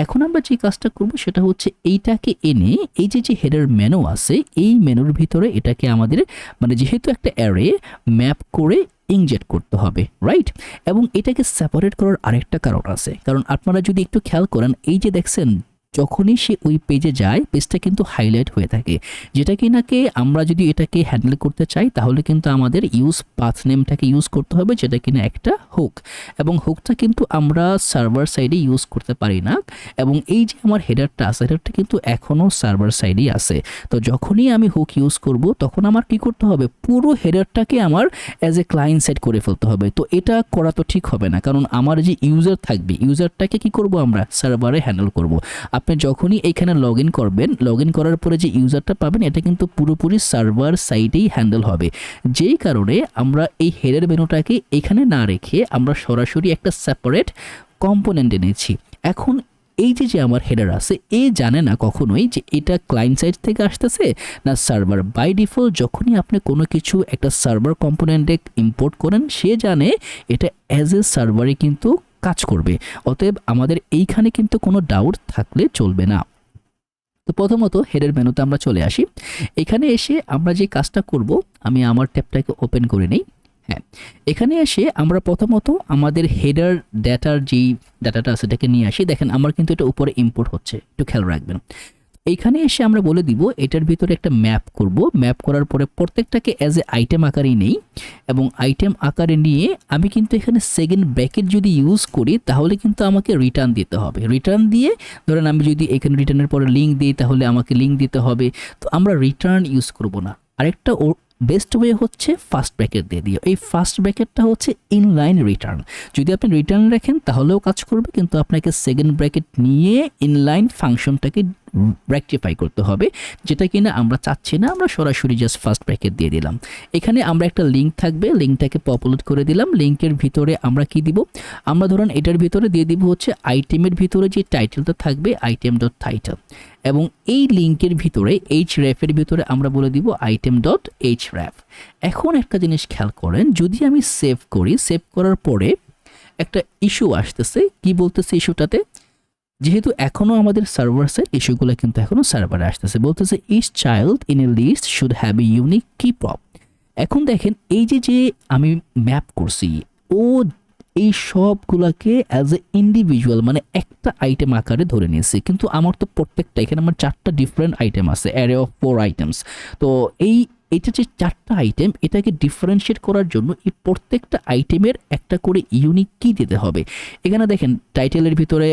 এখন আমরা যে কাজটা করব সেটা হচ্ছে এইটাকে এনে এই যে হেডার মেনু আছে, এই মেনুর ভিতরে এটাকে আমাদের মানে যেহেতু একটা অ্যারে ম্যাপ করে ইনজেক্ট করতে হবে, রাইট। এবং এটাকে সেপারেট করার আরেকটা কারণ আছে, কারণ আপনারা যদি একটু খেয়াল করেন, এই যে দেখছেন যখনই সে ওই পেজে যায় পেজটা কিন্তু হাইলাইট হয়ে থাকে, যেটা কি নাকি আমরা যদি এটাকে হ্যান্ডেল করতে চাই তাহলে কিন্তু আমাদের ইউজ পাথ নেমটাকে ইউজ করতে হবে, যেটা কিনা একটা হুক, এবং হুকটা কিন্তু আমরা সার্ভার সাইডে ইউজ করতে পারি না। এবং এই যে আমার হেডারটা আছে, হেডারটা কিন্তু এখনও সার্ভার সাইডেই আছে। তো যখনই আমি হুক ইউজ করব তখন আমার কি করতে হবে, পুরো হেডারটাকে আমার অ্যাজ এ ক্লায়েন্ট সাইড করে ফেলতে হবে। তো এটা করা তো ঠিক হবে না, কারণ আমার যে ইউজার থাকবে, ইউজারটাকে কি করব আমরা সার্ভারে হ্যান্ডেল করব। আপনি যখনই এখানে লগ ইন করবেন, লগ ইন করার পরে যে ইউজারটা পাবেন এটা কিন্তু পুরোপুরি সার্ভার সাইডেই হ্যান্ডেল হবে। যেই কারণে আমরা এই হেডার মেনুটাকে এখানে না রেখে আমরা সরাসরি একটা সেপারেট কম্পোনেন্ট এনেছি। এখন এই যে আমার হেডার আছে, এ জানে না কখনোই যে এটা ক্লায়েন্ট সাইড থেকে আসতেছে না সার্ভার। বাই ডিফল্ট যখনই আপনি কোনো কিছু একটা সার্ভার কম্পোনেন্টে ইম্পোর্ট করেন, সে জানে এটা অ্যাজ এ সার্ভারে কিন্তু কাজ করবে। অতএব আমাদের এইখানে কিন্তু কোনো ডাউট থাকলে চলবে না। তো প্রথমত হেডার মেনুতে আমরা চলে আসি। এখানে এসে আমরা যে কাজটা করব, আমি আমার ট্যাবটাকে ওপেন করে নিই। হ্যাঁ, এখানে এসে আমরা প্রথমত আমাদের হেডার ডাটার যেই ডাটাটা আছে সেটাকে নিয়ে আসি। দেখেন আমার কিন্তু এটা উপরে ইম্পোর্ট হচ্ছে, একটু খেয়াল রাখবেন। এইখানে এসে আমরা বলে দিব এটার ভিতরে একটা ম্যাপ করব। ম্যাপ করার পরে প্রত্যেকটাকে অ্যাজ এ আইটেম আকারেই নেই, এবং আইটেম আকারে নিয়ে আমি কিন্তু এখানে সেকেন্ড ব্র্যাকেট যদি ইউজ করি তাহলে কিন্তু আমাকে রিটার্ন দিতে হবে। রিটার্ন দিয়ে ধরেন আমি যদি এখানে রিটার্নের পরে লিঙ্ক দিই তাহলে আমাকে লিঙ্ক দিতে হবে। তো আমরা রিটার্ন ইউজ করব না, আরেকটা বেস্ট ওয়ে হচ্ছে ফার্স্ট ব্র্যাকেট দিয়ে দিও। এই ফার্স্ট ব্র্যাকেটটা হচ্ছে ইনলাইন রিটার্ন। যদি আপনি রিটার্ন রাখেন তাহলেও কাজ করবে, কিন্তু আপনাকে সেকেন্ড ব্র্যাকেট নিয়ে ইনলাইন ফাংশনটাকে রেকটিফাই করতে হবে, যেটা কিনা আমরা চাচ্ছি না, আমরা সরাসরি জাস্ট ফার্স্ট ব্র্যাকেট দিয়ে দিলাম। এখানে আমরা একটা লিঙ্ক থাকবে, লিঙ্কটাকে পপুলেট করে দিলাম। লিঙ্কের ভিতরে আমরা কি দিব, আমরা ধরুন এটার ভিতরে দিয়ে দিব হচ্ছে আইটেমের ভিতরে যে টাইটেলটা থাকবে আইটেম ডট টাইটেল, এবং এই লিঙ্কের ভিতরে এইচ র্যাফের ভিতরে আমরা বলে দিব আইটেম ডট এইচ র্যাফ। এখন একটা জিনিস খেয়াল করেন, যদি আমি সেভ করি, সেভ করার পরে একটা ইস্যু আসতেছে, কি বলতেছে ইস্যুটাতে, যেহেতু এখনও আমাদের সার্ভার্সের ইস্যুগুলো কিন্তু এখনও সার্ভারে আসতেছে, বলতেছে each child in a list should have a unique key prop. এখন দেখেন এই যে আমি ম্যাপ করছি, ও এই সবগুলাকে অ্যাজ এ ইন্ডিভিজুয়াল মানে একটা আইটেম আকারে ধরে নিয়েছি, কিন্তু আমার তো প্রত্যেকটা, এখানে আমার 4টা ডিফারেন্ট আইটেম আছে, অ্যারে অফ 4 আইটেমস। তো এইটা যে 4টা আইটেম, এটাকে ডিফারেন্সিয়েট করার জন্য এই প্রত্যেকটা আইটেমের একটা করে ইউনিক কি দিতে হবে। এখানে দেখেন টাইটেলের ভিতরে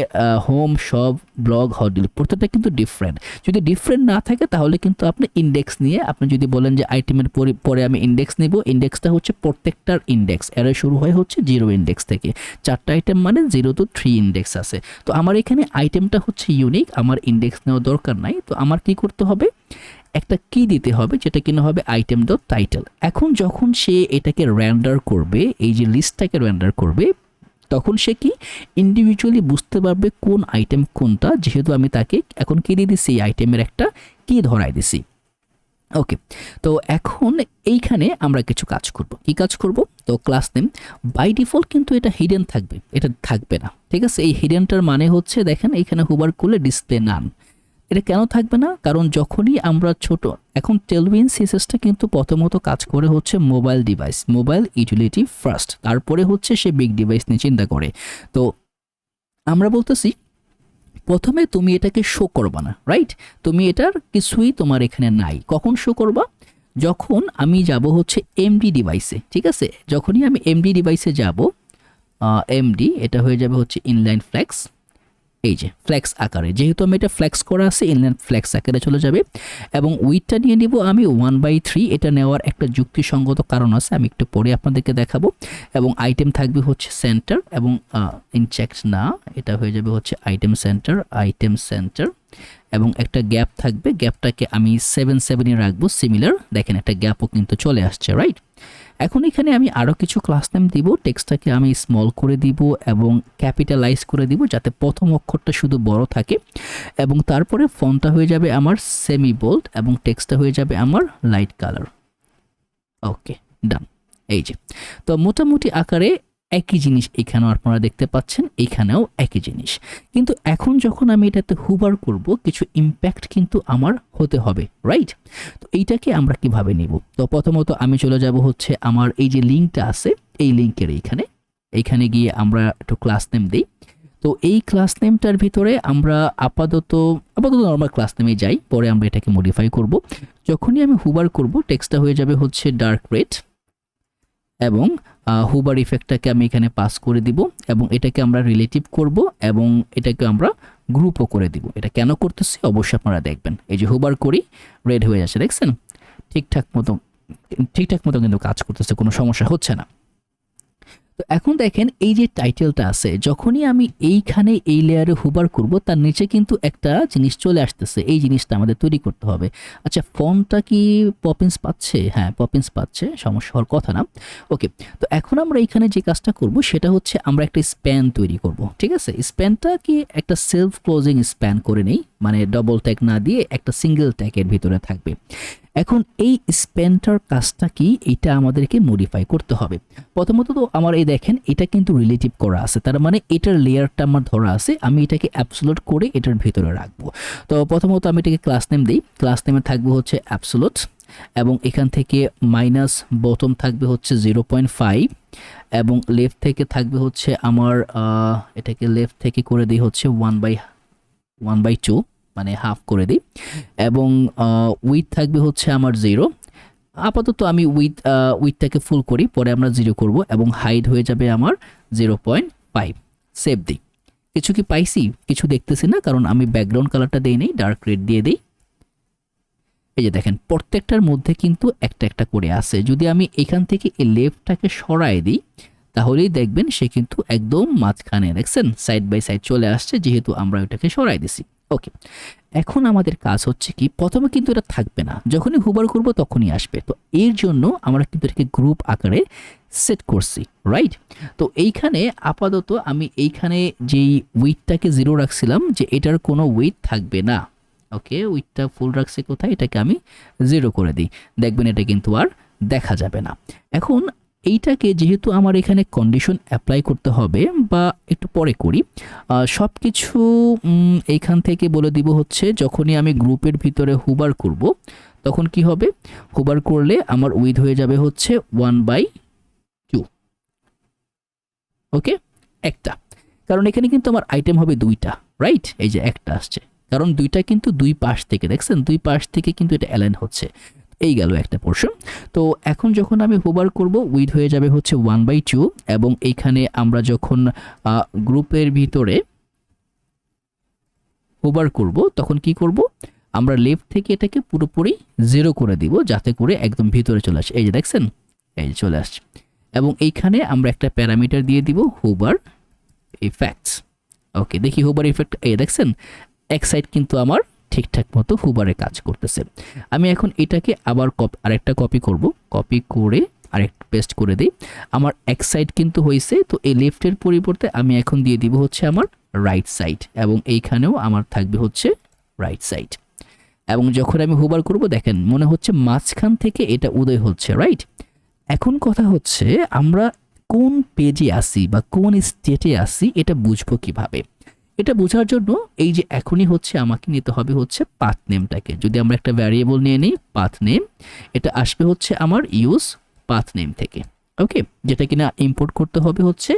home, shop, blog, hot deal প্রত্যেকটা কিন্তু ডিফারেন্ট। যদি ডিফারেন্ট না থাকে তাহলে কিন্তু আপনি ইন্ডেক্স নিয়ে, আপনি যদি বলেন যে আইটেমের পরে আমি ইন্ডেক্স নিব, ইন্ডেক্সটা হচ্ছে প্রত্যেকটার ইন্ডেক্স, এরা শুরু হয় হচ্ছে 0 ইন্ডেক্স থেকে, 4টা আইটেম মানে 0 to 3 ইন্ডেক্স আছে। তো আমার এখানে আইটেমটা হচ্ছে ইউনিক, আমার ইন্ডেক্স নেওয়ার দরকার নাই। তো আমার কি করতে হবে, একটা কি দিতে হবে, যেটা কিনা হবে আইটেম ডট টাইটেল। এখন যখন সে এটাকে রেন্ডার করবে, এই যে লিস্টটাকে রেন্ডার করবে, তখন সে কি ইন্ডিভিজুয়ালি বুঝতে পারবে কোন আইটেম কোনটা, যেহেতু আমি তাকে এখন কি দিয়ে দিচ্ছি, এই আইটেমের একটা কি ধরাই দিছি। ওকে, তো এখন এইখানে আমরা কিছু কাজ করব। কি কাজ করব, তো ক্লাস নেম বাই ডিফল্ট কিন্তু এটা হিডেন থাকবে, এটা থাকবে না, ঠিক আছে। এই হিডেনটার মানে হচ্ছে দেখেন এইখানে হুবার করলে ডিসপ্লে নান, এটা কেন থাকবে না, কারণ যখনই আমরা ছোট, এখন টেলউইন সিএসএসটা কিন্তু প্রথমত কাজ করে হচ্ছে mobile device, mobile utility first, তারপরে হচ্ছে সে বিগ ডিভাইস নিয়ে চিন্তা করে। তো আমরা বলতেছি প্রথমে তুমি এটাকে শো করবা না, রাইট, তুমি এটার কিছুই তোমার এখানে নাই। কখন শো করবা, যখন আমি যাব হচ্ছে এমডি ডিভাইসে, ঠিক আছে। যখনই আমি এমডি ডিভাইসে যাব, এমডি এটা হয়ে যাবে হচ্ছে ইনলাইন ফ্লেক্স, এই যে ফ্লেক্স আকারে, যেহেতু আমি এটা ফ্লেক্স করা আছে ইনলাইন ফ্লেক্স আকারে চলে যাবে, এবং উইথটা নিয়ে নিব আমি 1/3। এটা নেওয়ার একটা যুক্তিসঙ্গত কারণ আছে, আমি একটু পরে আপনাদেরকে দেখাবো। এবং আইটেম থাকবে হচ্ছে সেন্টার, এবং ইনচেক্ট না, এটা হয়ে যাবে হচ্ছে আইটেম সেন্টার, এবং একটা গ্যাপ থাকবে, গ্যাপটাকে আমি 7 রাখবো সিমিলার। দেখেন একটা গ্যাপও কিন্তু চলে আসছে, রাইট। এখন এখানে আমি আরও কিছু ক্লাস নেম দিব, টেক্সটটাকে আমি স্মল করে দিব এবং ক্যাপিটালাইজ করে দিব, যাতে প্রথম অক্ষরটা শুধু বড় থাকে, এবং তারপরে ফন্টটা হয়ে যাবে আমার সেমি বোল্ড, এবং টেক্সটটা হয়ে যাবে আমার লাইট কালার। ওকে, ডান। এই যে, তো মোটামুটি আকারে একই জিনিস এখানেও আপনারা দেখতে পাচ্ছেন, এখানেও একই জিনিস। কিন্তু এখন যখন আমি এটাতে হুবার করব, কিছু ইম্প্যাক্ট কিন্তু আমার হতে হবে, রাইট। তো এইটাকে আমরা কিভাবে নিব, তো প্রথমত আমি চলে যাব হচ্ছে আমার এই যে লিঙ্কটা আছে, এই লিঙ্কের এইখানে গিয়ে আমরা একটু ক্লাস নেম দিই। তো এই ক্লাস নেমটার ভিতরে আমরা আপাতত নর্মাল ক্লাস নেমে যাই, পরে আমরা এটাকে মডিফাই করব। যখনই আমি হুবার করব, টেক্সটটা হয়ে যাবে হচ্ছে ডার্ক রেড, এবং হুবার ইফেক্টটাকে আমি এখানে পাস করে দিব, এবং এটাকে আমরা রিলেটিভ করব, এবং এটাকে আমরা গ্রুপও করে দিব। এটা কেন করতেছি অবশ্যই আপনারা দেখবেন, এই যে হুবার করি রেড হয়ে যাচ্ছে, দেখছেন ঠিকঠাক মতো কিন্তু কাজ করতেছে, কোনো সমস্যা হচ্ছে না। তো এখন দেখেন এই যে টাইটেলটা আছে, যখনই আমি এইখানে এই লেয়ারে হুবার করব, তার নিচে কিন্তু একটা জিনিস চলে আসতেছে, এই জিনিসটা আমাদের তৈরি করতে হবে। আচ্ছা, ফন্টটা কি পপিন্স পাচ্ছে? হ্যাঁ, পপিন্স পাচ্ছে, সমস্যা হওয়ার কথা না। ওকে, তো এখন আমরা এইখানে যে কাজটা করব সেটা হচ্ছে আমরা একটা স্প্যান তৈরি করব, ঠিক আছে। স্প্যানটা কি একটা সেলফ ক্লোজিং স্প্যান করে নেই, মানে ডবল ট্যাগ না দিয়ে একটা সিঙ্গেল ট্যাগের ভিতরে থাকবে। এখন এই স্প্যানটার কাজটা কি, এটা আমাদেরকে মডিফাই করতে হবে। প্রথমত তো আমার এই দেখেন এটা কিন্তু রিলেটিভ করা আছে, তার মানে এটার লেয়ারটা আমার ধরা আছে, আমি এটাকে অ্যাবসোলুট করে এটার ভিতরে রাখবো। তো প্রথমত আমি এটাকে ক্লাস নেম দিই, ক্লাস নেমে থাকবে হচ্ছে অ্যাবসোলুট, এবং এখান থেকে মাইনাস বটম থাকবে হচ্ছে 0.5, এবং লেফট থেকে থাকবে হচ্ছে আমার এটাকে লেফট থেকে করে দিই হচ্ছে 1/2, মানে হাফ করে দিই, এবং উইথ থাকবে হচ্ছে আমার 0। আপাতত আমি উইথটাকে ফুল করি, পরে আমরা 0 করব, এবং হাইট হয়ে যাবে আমার 0.5। সেভ দিই। কিছু কি পাইছি? কিছু দেখতেছি না, কারণ আমি ব্যাকগ্রাউন্ড কালারটা দেই নাই, ডার্ক রেড দিয়ে দিই। এই যে দেখেন প্রত্যেকটার মধ্যে কিন্তু একটা একটা করে আছে। যদি আমি এখান থেকে এই লেফটটাকে সরাই দিই, তাহলেই দেখবেন সে কিন্তু একদম মাঝখানে, দেখছেন সাইড বাই সাইড চলে আসছে, যেহেতু আমরা ওইটাকে সরাই দিছি। ওকে, এখন আমাদের কাজ হচ্ছে কি, প্রথমে কিন্তু এটা থাকবে না, যখনই হুবার করব তখনই আসবে। তো এর জন্য আমরা কিন্তু এটাকে গ্রুপ আকারে সেট করছি, রাইট? তো এইখানে আপাতত আমি এইখানে যেই উইথটাকে 0 রাখছিলাম, যে এটার কোনো উইথ থাকবে না। ওকে, উইথটা ফুল রাখছি কোথায়, এটাকে আমি 0 করে দিই, দেখবেন এটা কিন্তু আর দেখা যাবে না। এখন এইটাকে যেহেতু আমার এখানে কন্ডিশন অ্যাপ্লাই করতে হবে, বা একটু পরে করি, সব কিছু এইখান থেকে বলে দিব হচ্ছে যখনই আমি গ্রুপের ভিতরে হুবার করব তখন কি হবে, হুবার করলে আমার উইথ হয়ে যাবে হচ্ছে 1/2। ওকে, একটা, কারণ এখানে কিন্তু আমার আইটেম হবে 2টা, রাইট? এই যে একটা আসছে, কারণ 2টা কিন্তু দুই পাশ থেকে, দেখছেন দুই পাশ থেকে কিন্তু এটা অ্যালাইন হচ্ছে। এই গেল একটা পোর্শন। তো এখন যখন আমি হোভার করব উইথ হয়ে যাবে হচ্ছে 1/2, এবং এইখানে আমরা যখন গ্রুপের ভিতরে হোভার করব তখন কি করব, আমরা লেফট থেকে এটাকে পুরোপুরি 0 করে দিব, যাতে করে একদম ভিতরে চলে আসে। এই যে দেখছেন, এই যে চলে আসছে। এবং এইখানে আমরা একটা প্যারামিটার দিয়ে দিব হোভার ইফেক্টস। ওকে, দেখি হোভার ইফেক্ট, এই দেখছেন এক সাইড কিন্তু আমার ঠিকঠাক মতো হুবারে কাজ করতেছে। আমি এখন এটাকে আবার আরেকটা কপি করব, কপি করে আরেকটা পেস্ট করে দিই, আমার এক সাইড কিন্তু হয়েছে। তো এই লেফটের পরিবর্তে আমি এখন দিয়ে দিব হচ্ছে আমার রাইট সাইড, এবং এইখানেও আমার থাকবে হচ্ছে রাইট সাইড। এবং যখন আমি হুবার করব দেখেন মনে হচ্ছে মাঝখান থেকে এটা উদয় হচ্ছে, রাইট? এখন কথা হচ্ছে আমরা কোন পেজে আসি বা কোন স্টেটে আসি এটা বুঝবো কিভাবে। এটা বোঝার জন্য এই যে এখনই হচ্ছে আমাকে নিতে হবে হচ্ছে পাথ নেমটাকে। যদি আমরা একটা ভ্যারিয়েবল নিয়ে নিই পাথ নেম, এটা আসবে হচ্ছে আমার ইউজ পাথ নেম থেকে। ওকে, যেটা কিনা ইম্পোর্ট করতে হবে হচ্ছে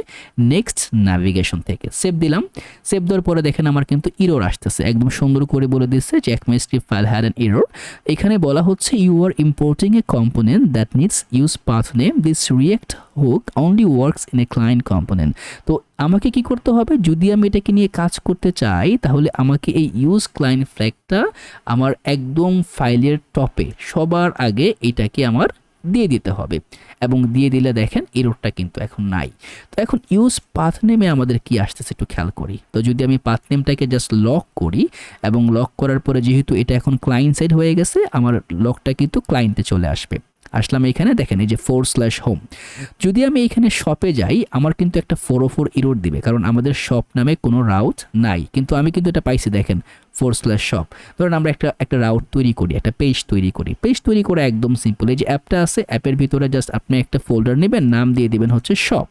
নেক্সট ন্যাভিগেশন থেকে। সেভ দিলাম, সেভ দেওয়ার পরে দেখেন আমার কিন্তু ইরর আসতেছে, একদম সুন্দর করে বলে দিচ্ছে যে ECMAScript file had an error. এখানে বলা হচ্ছে you are importing a component that needs use path name, this React hook only works in a client component. তো আমাকে কি করতে হবে, যদি আমি এটাকে নিয়ে কাজ করতে চাই তাহলে আমাকে এই ইউজ ক্লায়েন্ট ফ্ল্যাগটা আমার একদম ফাইলের টপে সবার আগে এটাকে আমার দিয়ে দিতে হবে, এবং দিয়ে দিলে দেখেন এররটা কিন্তু এখন নাই। তো এখন ইউজ পাথ নেমে আমাদের কি আসতেছে একটু খেয়াল করি। তো যদি আমি পাথ নেমটাকে জাস্ট লক করি, এবং লক করার পরে যেহেতু এটা এখন ক্লায়েন্ট সাইড হয়ে গেছে, আমার লকটা কিন্তু ক্লায়েন্টে চলে আসবে। আসলাম এখানে দেখেন এই যে /home। যদি আমি এখানে শপে যাই আমার কিন্তু একটা 404 ইরর দিবে, কারণ আমাদের শপ নামে কোনো রাউট নাই, কিন্তু আমি কিন্তু এটা পাইছি দেখেন /shop। ধরুন আমরা একটা রাউট তৈরি করি, একটা পেজ তৈরি করি, পেজ তৈরি করে একদম সিম্পল, এই যে অ্যাপটা আছে অ্যাপের ভিতরে জাস্ট আপনি একটা ফোল্ডার নেবেন, নাম দিয়ে দিবেন হচ্ছে শপ,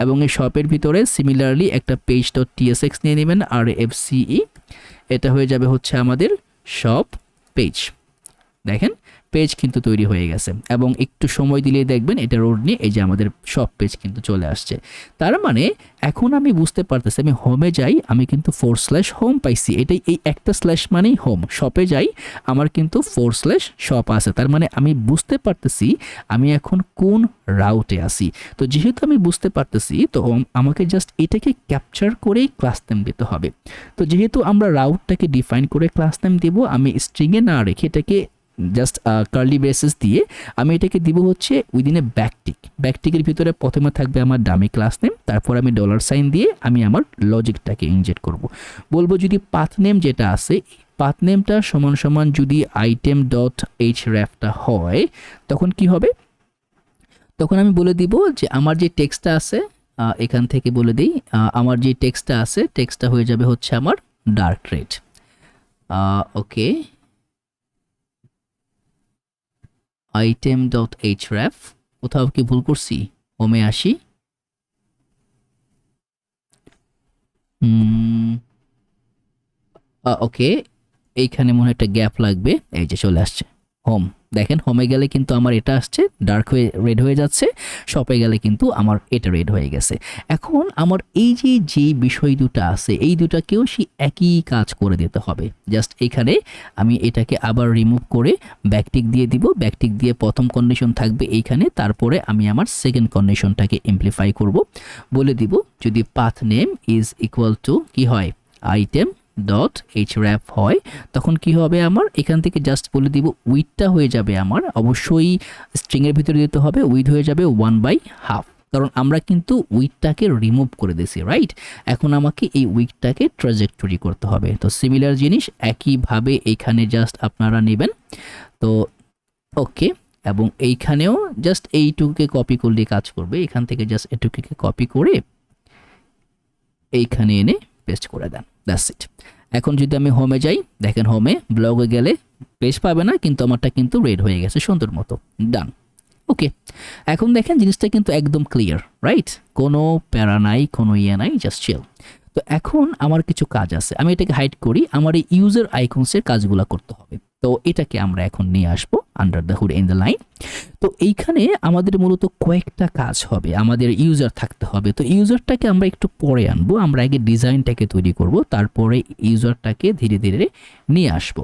এবং এই শপের ভিতরে সিমিলারলি একটা page.tsx নিয়ে নেবেন RFCE, এটা হয়ে যাবে হচ্ছে আমাদের শপ পেজ। দেখেন পেজ কিন্তু তৈরি হয়ে গেছে, এবং একটু সময় দিলেই দেখবেন এটা রোড নিয়ে এই যে আমাদের সব পেজ কিন্তু চলে আসছে। তার মানে এখন আমি বুঝতে পারতেছি, আমি হোমে যাই আমি কিন্তু /home পাইছি, এটাই এই একটা স্ল্যাশ মানেই হোম, শপে যাই আমার কিন্তু /shop আছে। তার মানে আমি বুঝতে পারতেছি আমি এখন কোন রাউটে আসি। তো যেহেতু আমি বুঝতে পারতেছি, তো আমাকে জাস্ট এটাকে ক্যাপচার করেই ক্লাস নেম দিতে হবে। তো যেহেতু আমরা রাউটটাকে ডিফাইন করে ক্লাস নেম দেব, আমি স্ট্রিংয়ে না রেখে এটাকে জাস্ট কার্লি ব্রেসেস দিয়ে আমি এটাকে দিব হচ্ছে উইদিন এ ব্যাকটিক। ব্যাকটিকের ভিতরে প্রথমে থাকবে আমার ডামি ক্লাস নেম, তারপর আমি $সাইন দিয়ে আমি আমার লজিকটাকে ইনজেক্ট করব। বলবো যদি পাথ নেম যেটা আছে, পাথ নেমটা সমান সমান যদি item.hrefটা হয় তখন কি হবে, তখন আমি বলে দিব যে আমার যে টেক্সটটা আছে এখান থেকে বলে দিই, আমার যে টেক্সটটা আছে টেক্সটটা হয়ে যাবে হচ্ছে আমার ডার্ক রেড। ওকে, item.href, কোথাও কি ভুল করছি, হোমে আসি, ওকে এইখানে মনে হয় একটা গ্যাপ লাগবে, এই যে চলে আসছে হোম। দেখেন হোমে গেলে কিন্তু আমার এটা আসছে ডার্ক হয়ে রেড হয়ে যাচ্ছে, শপে গেলে কিন্তু আমার এটা রেড হয়ে গেছে। এখন আমার এই যে বিষয় দুটো আছে এই দুটাকেও সেই একই কাজ করে দিতে হবে। জাস্ট এখানে আমি এটাকে আবার রিমুভ করে ব্যাকটিক দিয়ে দিব, ব্যাকটিক দিয়ে প্রথম কন্ডিশন থাকবে এইখানে, তারপরে আমি আমার সেকেন্ড কন্ডিশনটাকে এমপ্লিফাই করব, বলে দিব যদি path name is equal to কি হয় item.href হয়, তখন কি হবে আমার এখান থেকে জাস্ট বলে দিব উইথটা হয়ে যাবে আমার, অবশ্যই স্ট্রিং এর ভিতরে দিতে হবে, উইথ হয়ে যাবে 1/2। কারণ আমরা কিন্তু উইডটাকে রিমুভ করে দিয়েছি, রাইট? এখন আমাকে এই উইডটাকে ট্রাজেক্টরি করতে হবে। তো সিমিলার জিনিস একইভাবে এইখানে জাস্ট আপনারা নেবেন। তো ওকে, এবং এইখানেও জাস্ট এইটুকুকে কপি করলে কাজ করবে। এখান থেকে জাস্ট এটুকুকে কপি করে এইখানে এনে পেস্ট করে দেন, দ্যাটস ইট। এখন যদি আমি হোমে যাই, দেখেন হোমে ব্লগে গেলে পেজ পাবে না, কিন্তু আমারটা কিন্তু রেড হয়ে গেছে সুন্দর মতো, ডান। ওকে, এখন দেখেন জিনিসটা কিন্তু একদম ক্লিয়ার, রাইট? কোনো প্যারা নাই, কোনো ইয়ে নাই, জাস্ট চিল। তো এখন আমার কিছু কাজ আছে, আমি এটাকে হাইড করি। আমার এই ইউজার আইকনসের কাজগুলো করতে হবে। তো এটাকে আমরা এখন নিয়ে আসবো under the hood in the line. তো এইখানে আমাদের মূলত কয়েকটা কাজ হবে, আমাদের ইউজার থাকতে হবে। তো ইউজারটাকে আমরা একটু পরে আনবো, আমরা আগে ডিজাইনটাকে তৈরি করব, তারপরে ইউজারটাকে ধীরে ধীরে নিয়ে আসবো।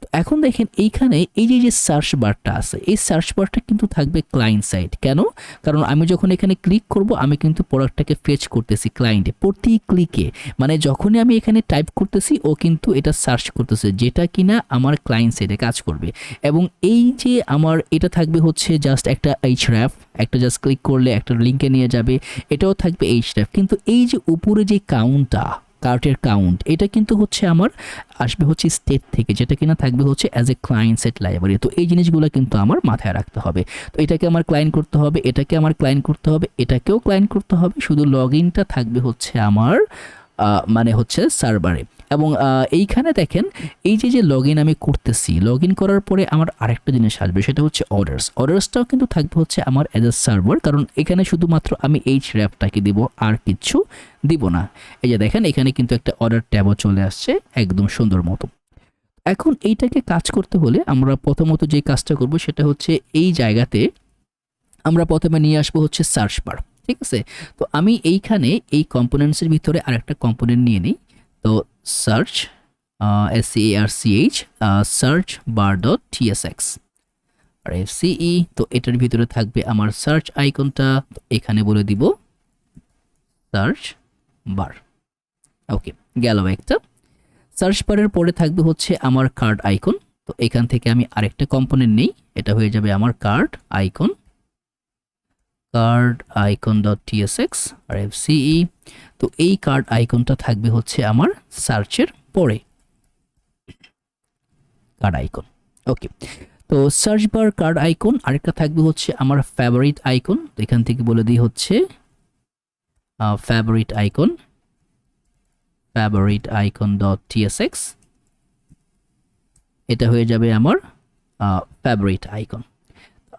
তো এখন দেখেন এইখানে এই যে সার্চ বারটা আছে, এই সার্চ বারটা কিন্তু থাকবে ক্লায়েন্ট সাইড। কেন? কারণ আমি যখন এখানে ক্লিক করব, আমি কিন্তু প্রোডাক্টটাকে ফেচ করতেছি ক্লায়েন্টে প্রতি ক্লিকে, মানে যখনই আমি এখানে টাইপ করতেছি ও কিন্তু এটা সার্চ করতেছে, যেটা কিনা আমার ক্লায়েন্ট সাইডে কাজ করবে। এবং এই যে আমার এটা থাকবে হচ্ছে জাস্ট একটা href, একটা জাস্ট ক্লিক করলে একটা লিঙ্কে নিয়ে যাবে, এটাও থাকবে href। কিন্তু এই যে উপরে যে কাউন্টটা, কার্টের কাউন্ট, এটা কিন্তু হচ্ছে আমার আসবে হচ্ছে স্টেট থেকে, যেটা কিনা থাকবে হচ্ছে as a client set library. তো এই জিনিসগুলো কিন্তু আমার মাথায় রাখতে হবে। তো এটাকে আমার ক্লায়েন্ট করতে হবে, এটাকে আমার ক্লায়েন্ট করতে হবে, এটাকেও ক্লায়েন্ট করতে হবে। শুধু লগ ইনটা থাকবে হচ্ছে আমার মানে হচ্ছে সার্ভারে। এবং এইখানে দেখেন এই যে লগ ইন আমি করতেছি, লগ ইন করার পরে আমার আরেকটা জিনিস আসবে, সেটা হচ্ছে অর্ডার্সটাও কিন্তু থাকবে হচ্ছে আমার অ্যাজ এ সার্ভার, কারণ এখানে শুধুমাত্র আমি hrefটাকে দিব, আর কিচ্ছু দিব না। এই যে দেখেন এখানে কিন্তু একটা অর্ডার ট্যাবও চলে আসছে একদম সুন্দর মতো। এখন এইটাকে কাজ করতে হলে আমরা প্রথমত যে কাজটা করব সেটা হচ্ছে এই জায়গাতে আমরা প্রথমে নিয়ে আসবো হচ্ছে সার্চ বার, ঠিক আছে? তো আমি এইখানে এই কম্পোনেন্টসের ভিতরে আরেকটা কম্পোনেন্ট নিয়ে নিই। তো search SARCH search bar dot TSX আর FCE। তো এটার ভিতরে থাকবে আমার সার্চ আইকনটা, এখানে বলে দিব সার্চ বার। ওকে, গেল একটা। সার্চ বারের পরে থাকবে হচ্ছে আমার কার্ড আইকন। তো এখান থেকে আমি আরেকটা কম্পোনেন্ট নেই, এটা হয়ে যাবে আমার card icon, card icon dot TSX আর FCE। তো এই কার্ড আইকনটা থাকবে হচ্ছে আমার সার্চের পরে কার্ড আইকন। ওকে, তো সার্চ বার কার্ড আইকন, আরেকটা থাকবে হচ্ছে আমার ফেভারিট আইকন। তো এখান থেকে বলে দিই হচ্ছে ফেভারিট আইকন ডট TSX। এটা হয়ে যাবে আমার ফেভারিট আইকন।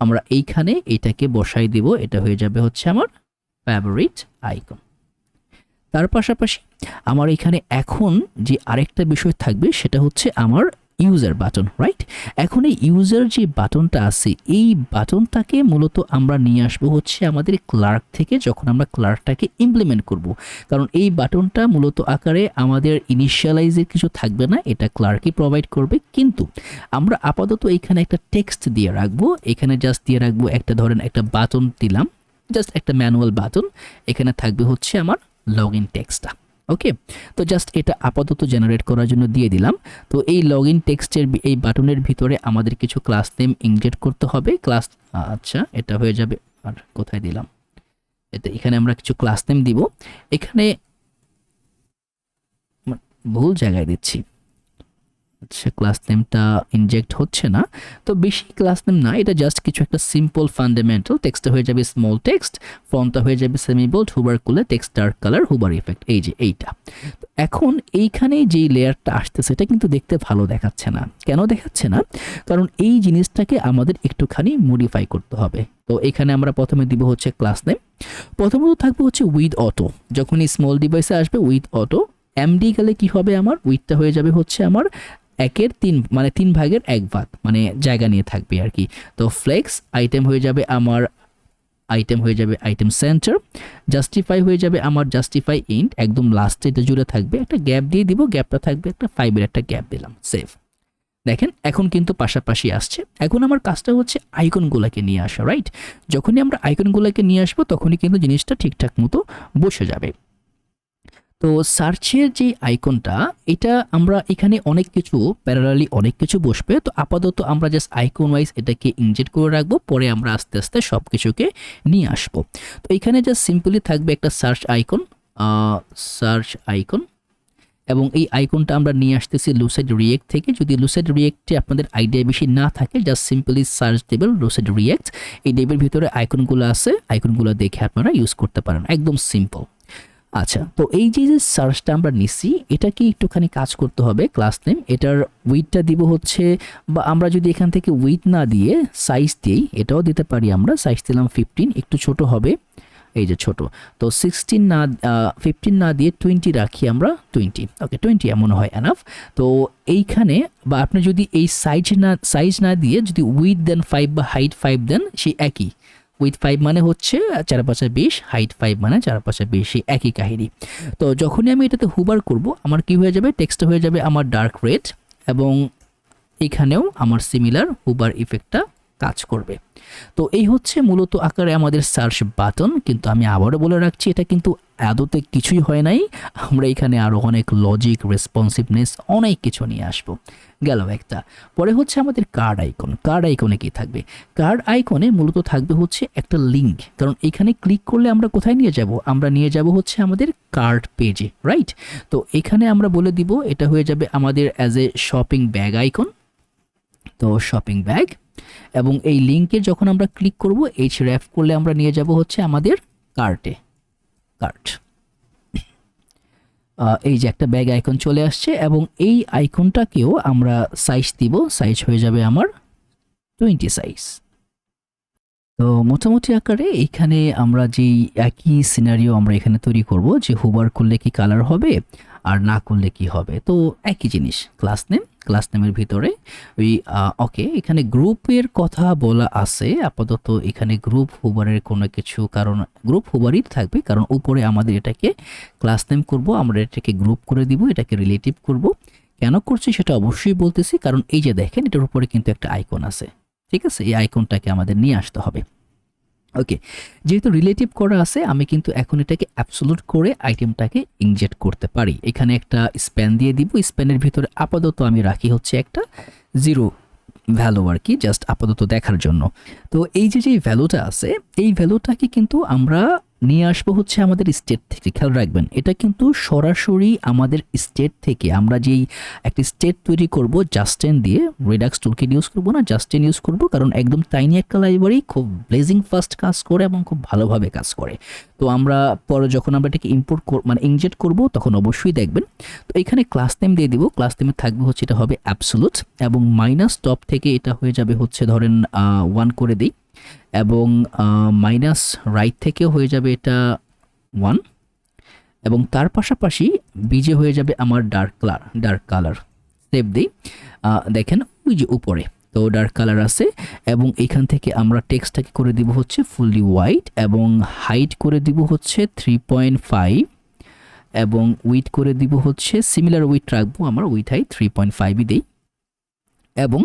আমরা এইখানে এটাকে বসাই দিব, এটা হয়ে যাবে হচ্ছে আমার ফেভারিট আইকন। তার পাশাপাশি আমার এখানে এখন যে আরেকটা বিষয় থাকবে সেটা হচ্ছে আমার ইউজার বাটন, রাইট? এখন এই ইউজার যে বাটনটা আছে, এই বাটনটাকে মূলত আমরা নিয়ে আসবো হচ্ছে আমাদের ক্লার্ক থেকে, যখন আমরা ক্লার্কটাকে ইমপ্লিমেন্ট করব। কারণ এই বাটনটা মূলত আকারে আমাদের ইনিশিয়ালাইজের কিছু থাকবে না, এটা ক্লার্কই প্রোভাইড করবে। কিন্তু আমরা আপাতত এখানে একটা টেক্সট দিয়ে রাখবো, এখানে জাস্ট দিয়ে রাখবো একটা, ধরেন একটা বাটন দিলাম, জাস্ট একটা ম্যানুয়াল বাটন, এখানে থাকবে হচ্ছে আমার লগ ইন টেক্সটটা। ওকে, তো জাস্ট এটা আপাতত জেনারেট করার জন্য দিয়ে দিলাম। তো এই লগ ইন টেক্সটের এই বাটনের ভিতরে আমাদের কিছু ক্লাস নেম ইনজেক্ট করতে হবে। ক্লাস, আচ্ছা এটা হয়ে যাবে, আর কোথায় দিলাম, এখানে আমরা কিছু ক্লাস নেম দিব। এখানে ভুল জায়গায় দিচ্ছি, আচ্ছা ক্লাস নেমটা ইনজেক্ট হচ্ছে না। তো বেশি ক্লাস নেম না, এটা জাস্ট কিছু একটা সিম্পল ফান্ডামেন্টাল। টেক্সটটা হয়ে যাবে স্মল টেক্সট, ফন্টটা হয়ে যাবে সেমি বোল্ড, হুবার কুলে text dark colour, Huber effect, এই যে এইটা। এখন এইখানে যেই লেয়ারটা আসতেছে এটা কিন্তু দেখতে ভালো দেখাচ্ছে না। কেন দেখাচ্ছে না? কারণ এই জিনিসটাকে আমাদের একটুখানি মডিফাই করতে হবে। তো এখানে আমরা প্রথমে দিব হচ্ছে ক্লাস নেম, প্রথমত থাকবে হচ্ছে উইথ অটো। যখন এই স্মল ডিভাইসে আসবে উইথ অটো, এমডি গেলে কি হবে, আমার উইথটা হয়ে যাবে হচ্ছে আমার 1/3, মানে 3/1 মানে জায়গা নিয়ে থাকবে আর কি। তো ফ্লেক্স আইটেম হয়ে যাবে আমার আইটেম সেন্টার, জাস্টিফাই হয়ে যাবে আমার জাস্টিফাই ইন্ট, একদম লাস্টে এটা জুড়ে থাকবে, একটা গ্যাপ দিয়ে দিব, গ্যাপটা থাকবে একটা 5-এর একটা গ্যাপ দিলাম, সেভ। দেখেন এখন কিন্তু পাশাপাশি আসছে। এখন আমার কাজটা হচ্ছে আইকনগুলোকে নিয়ে আসা, রাইট? যখনই আমরা আইকনগুলোকে নিয়ে আসবো তখনই কিন্তু জিনিসটা ঠিকঠাক মতো বসে যাবে। তো সার্চের যে আইকনটা, এটা আমরা এখানে অনেক কিছু প্যারালালি অনেক কিছু বসবে। তো আপাতত আমরা জাস্ট আইকন ওয়াইজ এটাকে ইনজেক্ট করে রাখবো, পরে আমরা আস্তে আস্তে সব কিছুকে নিয়ে আসবো। তো এখানে জাস্ট সিম্পলি থাকবে একটা সার্চ আইকন, এবং এই আইকনটা আমরা নিয়ে আসতেছি লুসেড রিয়েক্ট থেকে। যদি লুসেড রিয়েক্টে আপনাদের আইডিয়া বেশি না থাকে, জাস্ট সিম্পলি সার্চ দেবেন লুসেড রিয়েক্ট। এই ডেবের ভিতরে আইকনগুলো আছে, আইকনগুলো দেখে আপনারা ইউজ করতে পারেন, একদম সিম্পল। আচ্ছা, তো এই যে সার্চটা আমরা নিছি, এটাকে একটুখানি কাজ করতে হবে। ক্লাস নেম, এটার উইথটা দিব হচ্ছে, বা আমরা যদি এখান থেকে উইথ না দিয়ে সাইজ দিই, এটাও দিতে পারি আমরা। সাইজ দিলাম 15, একটু ছোট হবে, এই যে ছোট। তো 15 না দিয়ে 20 রাখি আমরা, 20। ওকে, 20 এমন হয় এনাফ। তো এইখানে, বা আপনি যদি এই সাইজ না দিয়ে যদি উইথ দেন 5 বা হাইট 5 দেন, সেই একই। উইথ 5 মানে হচ্ছে 4×5 = 20, হাইট 5 মানে 4×5, সেই একই কাহিনী। তো যখনই আমি এটাতে হুবার করব, আমার কি হয়ে যাবে, টেক্সট হয়ে যাবে আমার ডার্ক রেড, এবং এখানেও আমার সিমিলার হুবার ইফেক্টটা কাজ করবে। তো এই হচ্ছে মূলত আকারে আমাদের সার্চ বাটন। কিন্তু আমি আবারও বলে রাখছি, এটা কিন্তু আদতে কিছুই হয় নাই। আমরা এখানে আরও অনেক লজিক, রেসপন্সিভনেস, অনেক কিছু নিয়ে আসবো। গেল একটা। পরে হচ্ছে আমাদের কার্ড আইকন। কার্ড আইকনে কি থাকবে? কার্ড আইকনে মূলত থাকবে হচ্ছে একটা লিঙ্ক। কারণ এখানে ক্লিক করলে আমরা কোথায় নিয়ে যাব? আমরা নিয়ে যাব হচ্ছে আমাদের কার্ড পেজে, রাইট? তো এখানে আমরা বলে দিব এটা হয়ে যাবে আমাদের as a shopping bag icon. তো শপিং ব্যাগ, এবং এই লিঙ্কে যখন আমরা ক্লিক করব, href করলে আমরা নিয়ে যাব হচ্ছে আমাদের কার্টে। কার্ট, এই যে একটা ব্যাগ আইকন চলে আসছে, এবং এই আইকনটাকেও আমরা সাইজ দিব। সাইজ হয়ে যাবে আমার 20 সাইজ। তো মোটামুটি আকারে এখানে আমরা যেই একই সিনারিও আমরা এখানে তৈরি করব, যে হুবার করলে কি কালার হবে আর না করলে কি হবে। তো একই জিনিস, ক্লাস নেমের ভিতরে ওই ওকে, এখানে গ্রুপের কথা বলা আছে আপাতত। এখানে গ্রুপ হুবারের কোনো কিছু, কারণ গ্রুপ হুবারই থাকবে, কারণ উপরে আমাদের এটাকে ক্লাস নেম করব, আমরা এটাকে গ্রুপ করে দিব, এটাকে রিলেটিভ করব। কেন করছি সেটা অবশ্যই বলতেছি, কারণ এই যে দেখেন, এটার উপরে কিন্তু একটা আইকন আছে, ঠিক আছে? এই আইকনটাকে আমাদের নিয়ে আসতে হবে। ওকে, যেহেতু রিলেটিভ করা আছে, আমি কিন্তু এখন এটাকে অ্যাবসোলুট করে আইটেমটাকে ইনজেক্ট করতে পারি। এখানে একটা স্প্যান দিয়ে দিব। স্প্যানের ভিতরে আপাতত আমি রাখি হচ্ছে একটা 0 ভ্যালু আর কি, জাস্ট আপাতত দেখার জন্য। তো এই যে ভ্যালুটা আছে, এই ভ্যালুটাকে কিন্তু আমরা নিয়ে আসবো হচ্ছে আমাদের স্টেট থেকে। খেয়াল রাখবেন, এটা কিন্তু সরাসরি আমাদের স্টেট থেকে, আমরা যেই একটা স্টেট তৈরি করব জাস্টিন দিয়ে, রিডাক্স টুলকিট ইউজ করব না, জাস্টিন ইউজ করব, কারণ একদম টাইনি একটা লাইব্রেরি, খুব ব্লেজিং ফাস্ট কাজ করে এবং খুব ভালোভাবে কাজ করে। তো আমরা পরে যখন আমরা এটাকে ইম্পোর্ট মানে ইনজেক্ট করব, তখন অবশ্যই দেখবেন। তো এখানে ক্লাস নেম দিয়ে দিব। ক্লাস নেমে থাকবে হচ্ছে, এটা হবে অ্যাবসোলুট, এবং মাইনাস টপ থেকে এটা হয়ে যাবে হচ্ছে, ধরেন 1 করে দিই, এবং মাইনাস রাইট থেকে হয়ে যাবে এটা 1, এবং তার পাশাপাশি বিজে হয়ে যাবে আমার ডার্ক কালার। সেভ দিই, দেখেন ওই যে উপরে তো ডার্ক কালার আছে, এবং এখান থেকে আমরা টেক্সটটাকে করে দিব হচ্ছে ফুললি হোয়াইট, এবং হাইট করে দিব হচ্ছে 3.5, এবং উইথ করে দিব হচ্ছে সিমিলার উইথ রাখবো, আমার উইথ হাইট 3.5ই দিই, এবং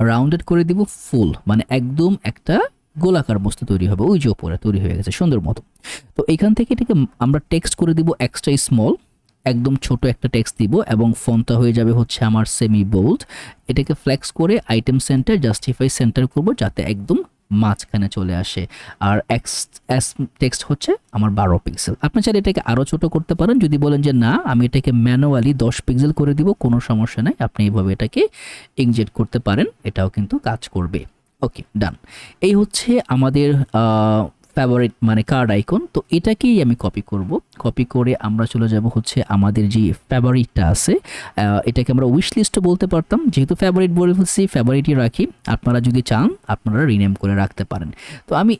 রাউন্ডেড করে দিব ফুল, মানে একদম একটা গোলাকার বস্তু তৈরি হবে। ওই যে উপরে তৈরি হয়ে গেছে সুন্দর মতো। তো এখান থেকে এটাকে আমরা টেক্সট করে দিব এক্সট্রা স্মল, একদম ছোট একটা টেক্সট দিব, এবং ফন্টটা হয়ে যাবে হচ্ছে আমার সেমি বোল্ড। এটাকে ফ্লেক্স করে আইটেম সেন্টার, জাস্টিফাই সেন্টার করব, যাতে একদম মাঝখানে চলে আসে। আর টেক্সট হচ্ছে আমার 12 পিক্সেল। আপনি চাইলে এটাকে আরও ছোট করতে পারেন। যদি বলেন যে না, আমি এটাকে ম্যানুয়ালি 10 পিক্সেল করে দিব, কোনো সমস্যা নাই, আপনি এইভাবে এটাকে ইনজেক্ট করতে পারেন, এটাও কিন্তু কাজ করবে। ওকে, ডান। এই হচ্ছে আমাদের ফেভারিট মানে কার্ড আইকন। তো এটাকেই আমি কপি করব। কপি করে আমরা চলে যাব হচ্ছে আমাদের যে ফেভারিটটা আছে, এটাকে আমরা উইশ লিস্টও বলতে পারতাম, যেহেতু ফেভারিট বলে ফেলছি ফেভারিটই রাখি। আপনারা যদি চান আপনারা রিনেম করে রাখতে পারেন। তো আমি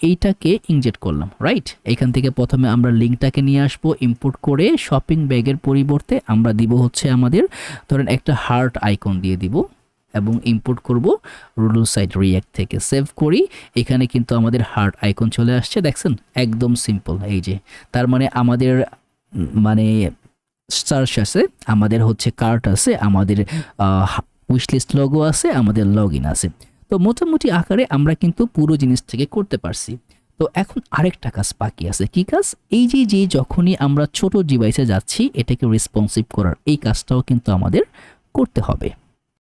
এইটাকে ইনজেক্ট করলাম, রাইট? এইখান থেকে প্রথমে আমরা লিঙ্কটাকে নিয়ে আসবো, ইম্পোর্ট করে শপিং ব্যাগের পরিবর্তে আমরা দিব হচ্ছে আমাদের, ধরেন একটা হার্ট আইকন দিয়ে দিব, এবং ইম্পোর্ট করব রুডল সাইট রিয়াক্ট থেকে। সেভ করি, এখানে কিন্তু আমাদের হার্ট আইকন চলে আসছে, দেখছেন? একদম সিম্পল। এই যে, তার মানে আমাদের মানে সার্চ আছে, আমাদের হচ্ছে কার্ট আছে, আমাদের উইশ লিস্ট লোগো আছে, আমাদের লগ ইন আছে। তো মোটামুটি আকারে আমরা কিন্তু পুরো জিনিসটাকে করতে পারছি। তো এখন আরেকটা কাজ বাকি আছে, কি কাজ? এই যে যখনই আমরা ছোট ডিভাইসে যাচ্ছি এটাকে রেসপন্সিভ করার এই কাজটাও কিন্তু আমাদের করতে হবে।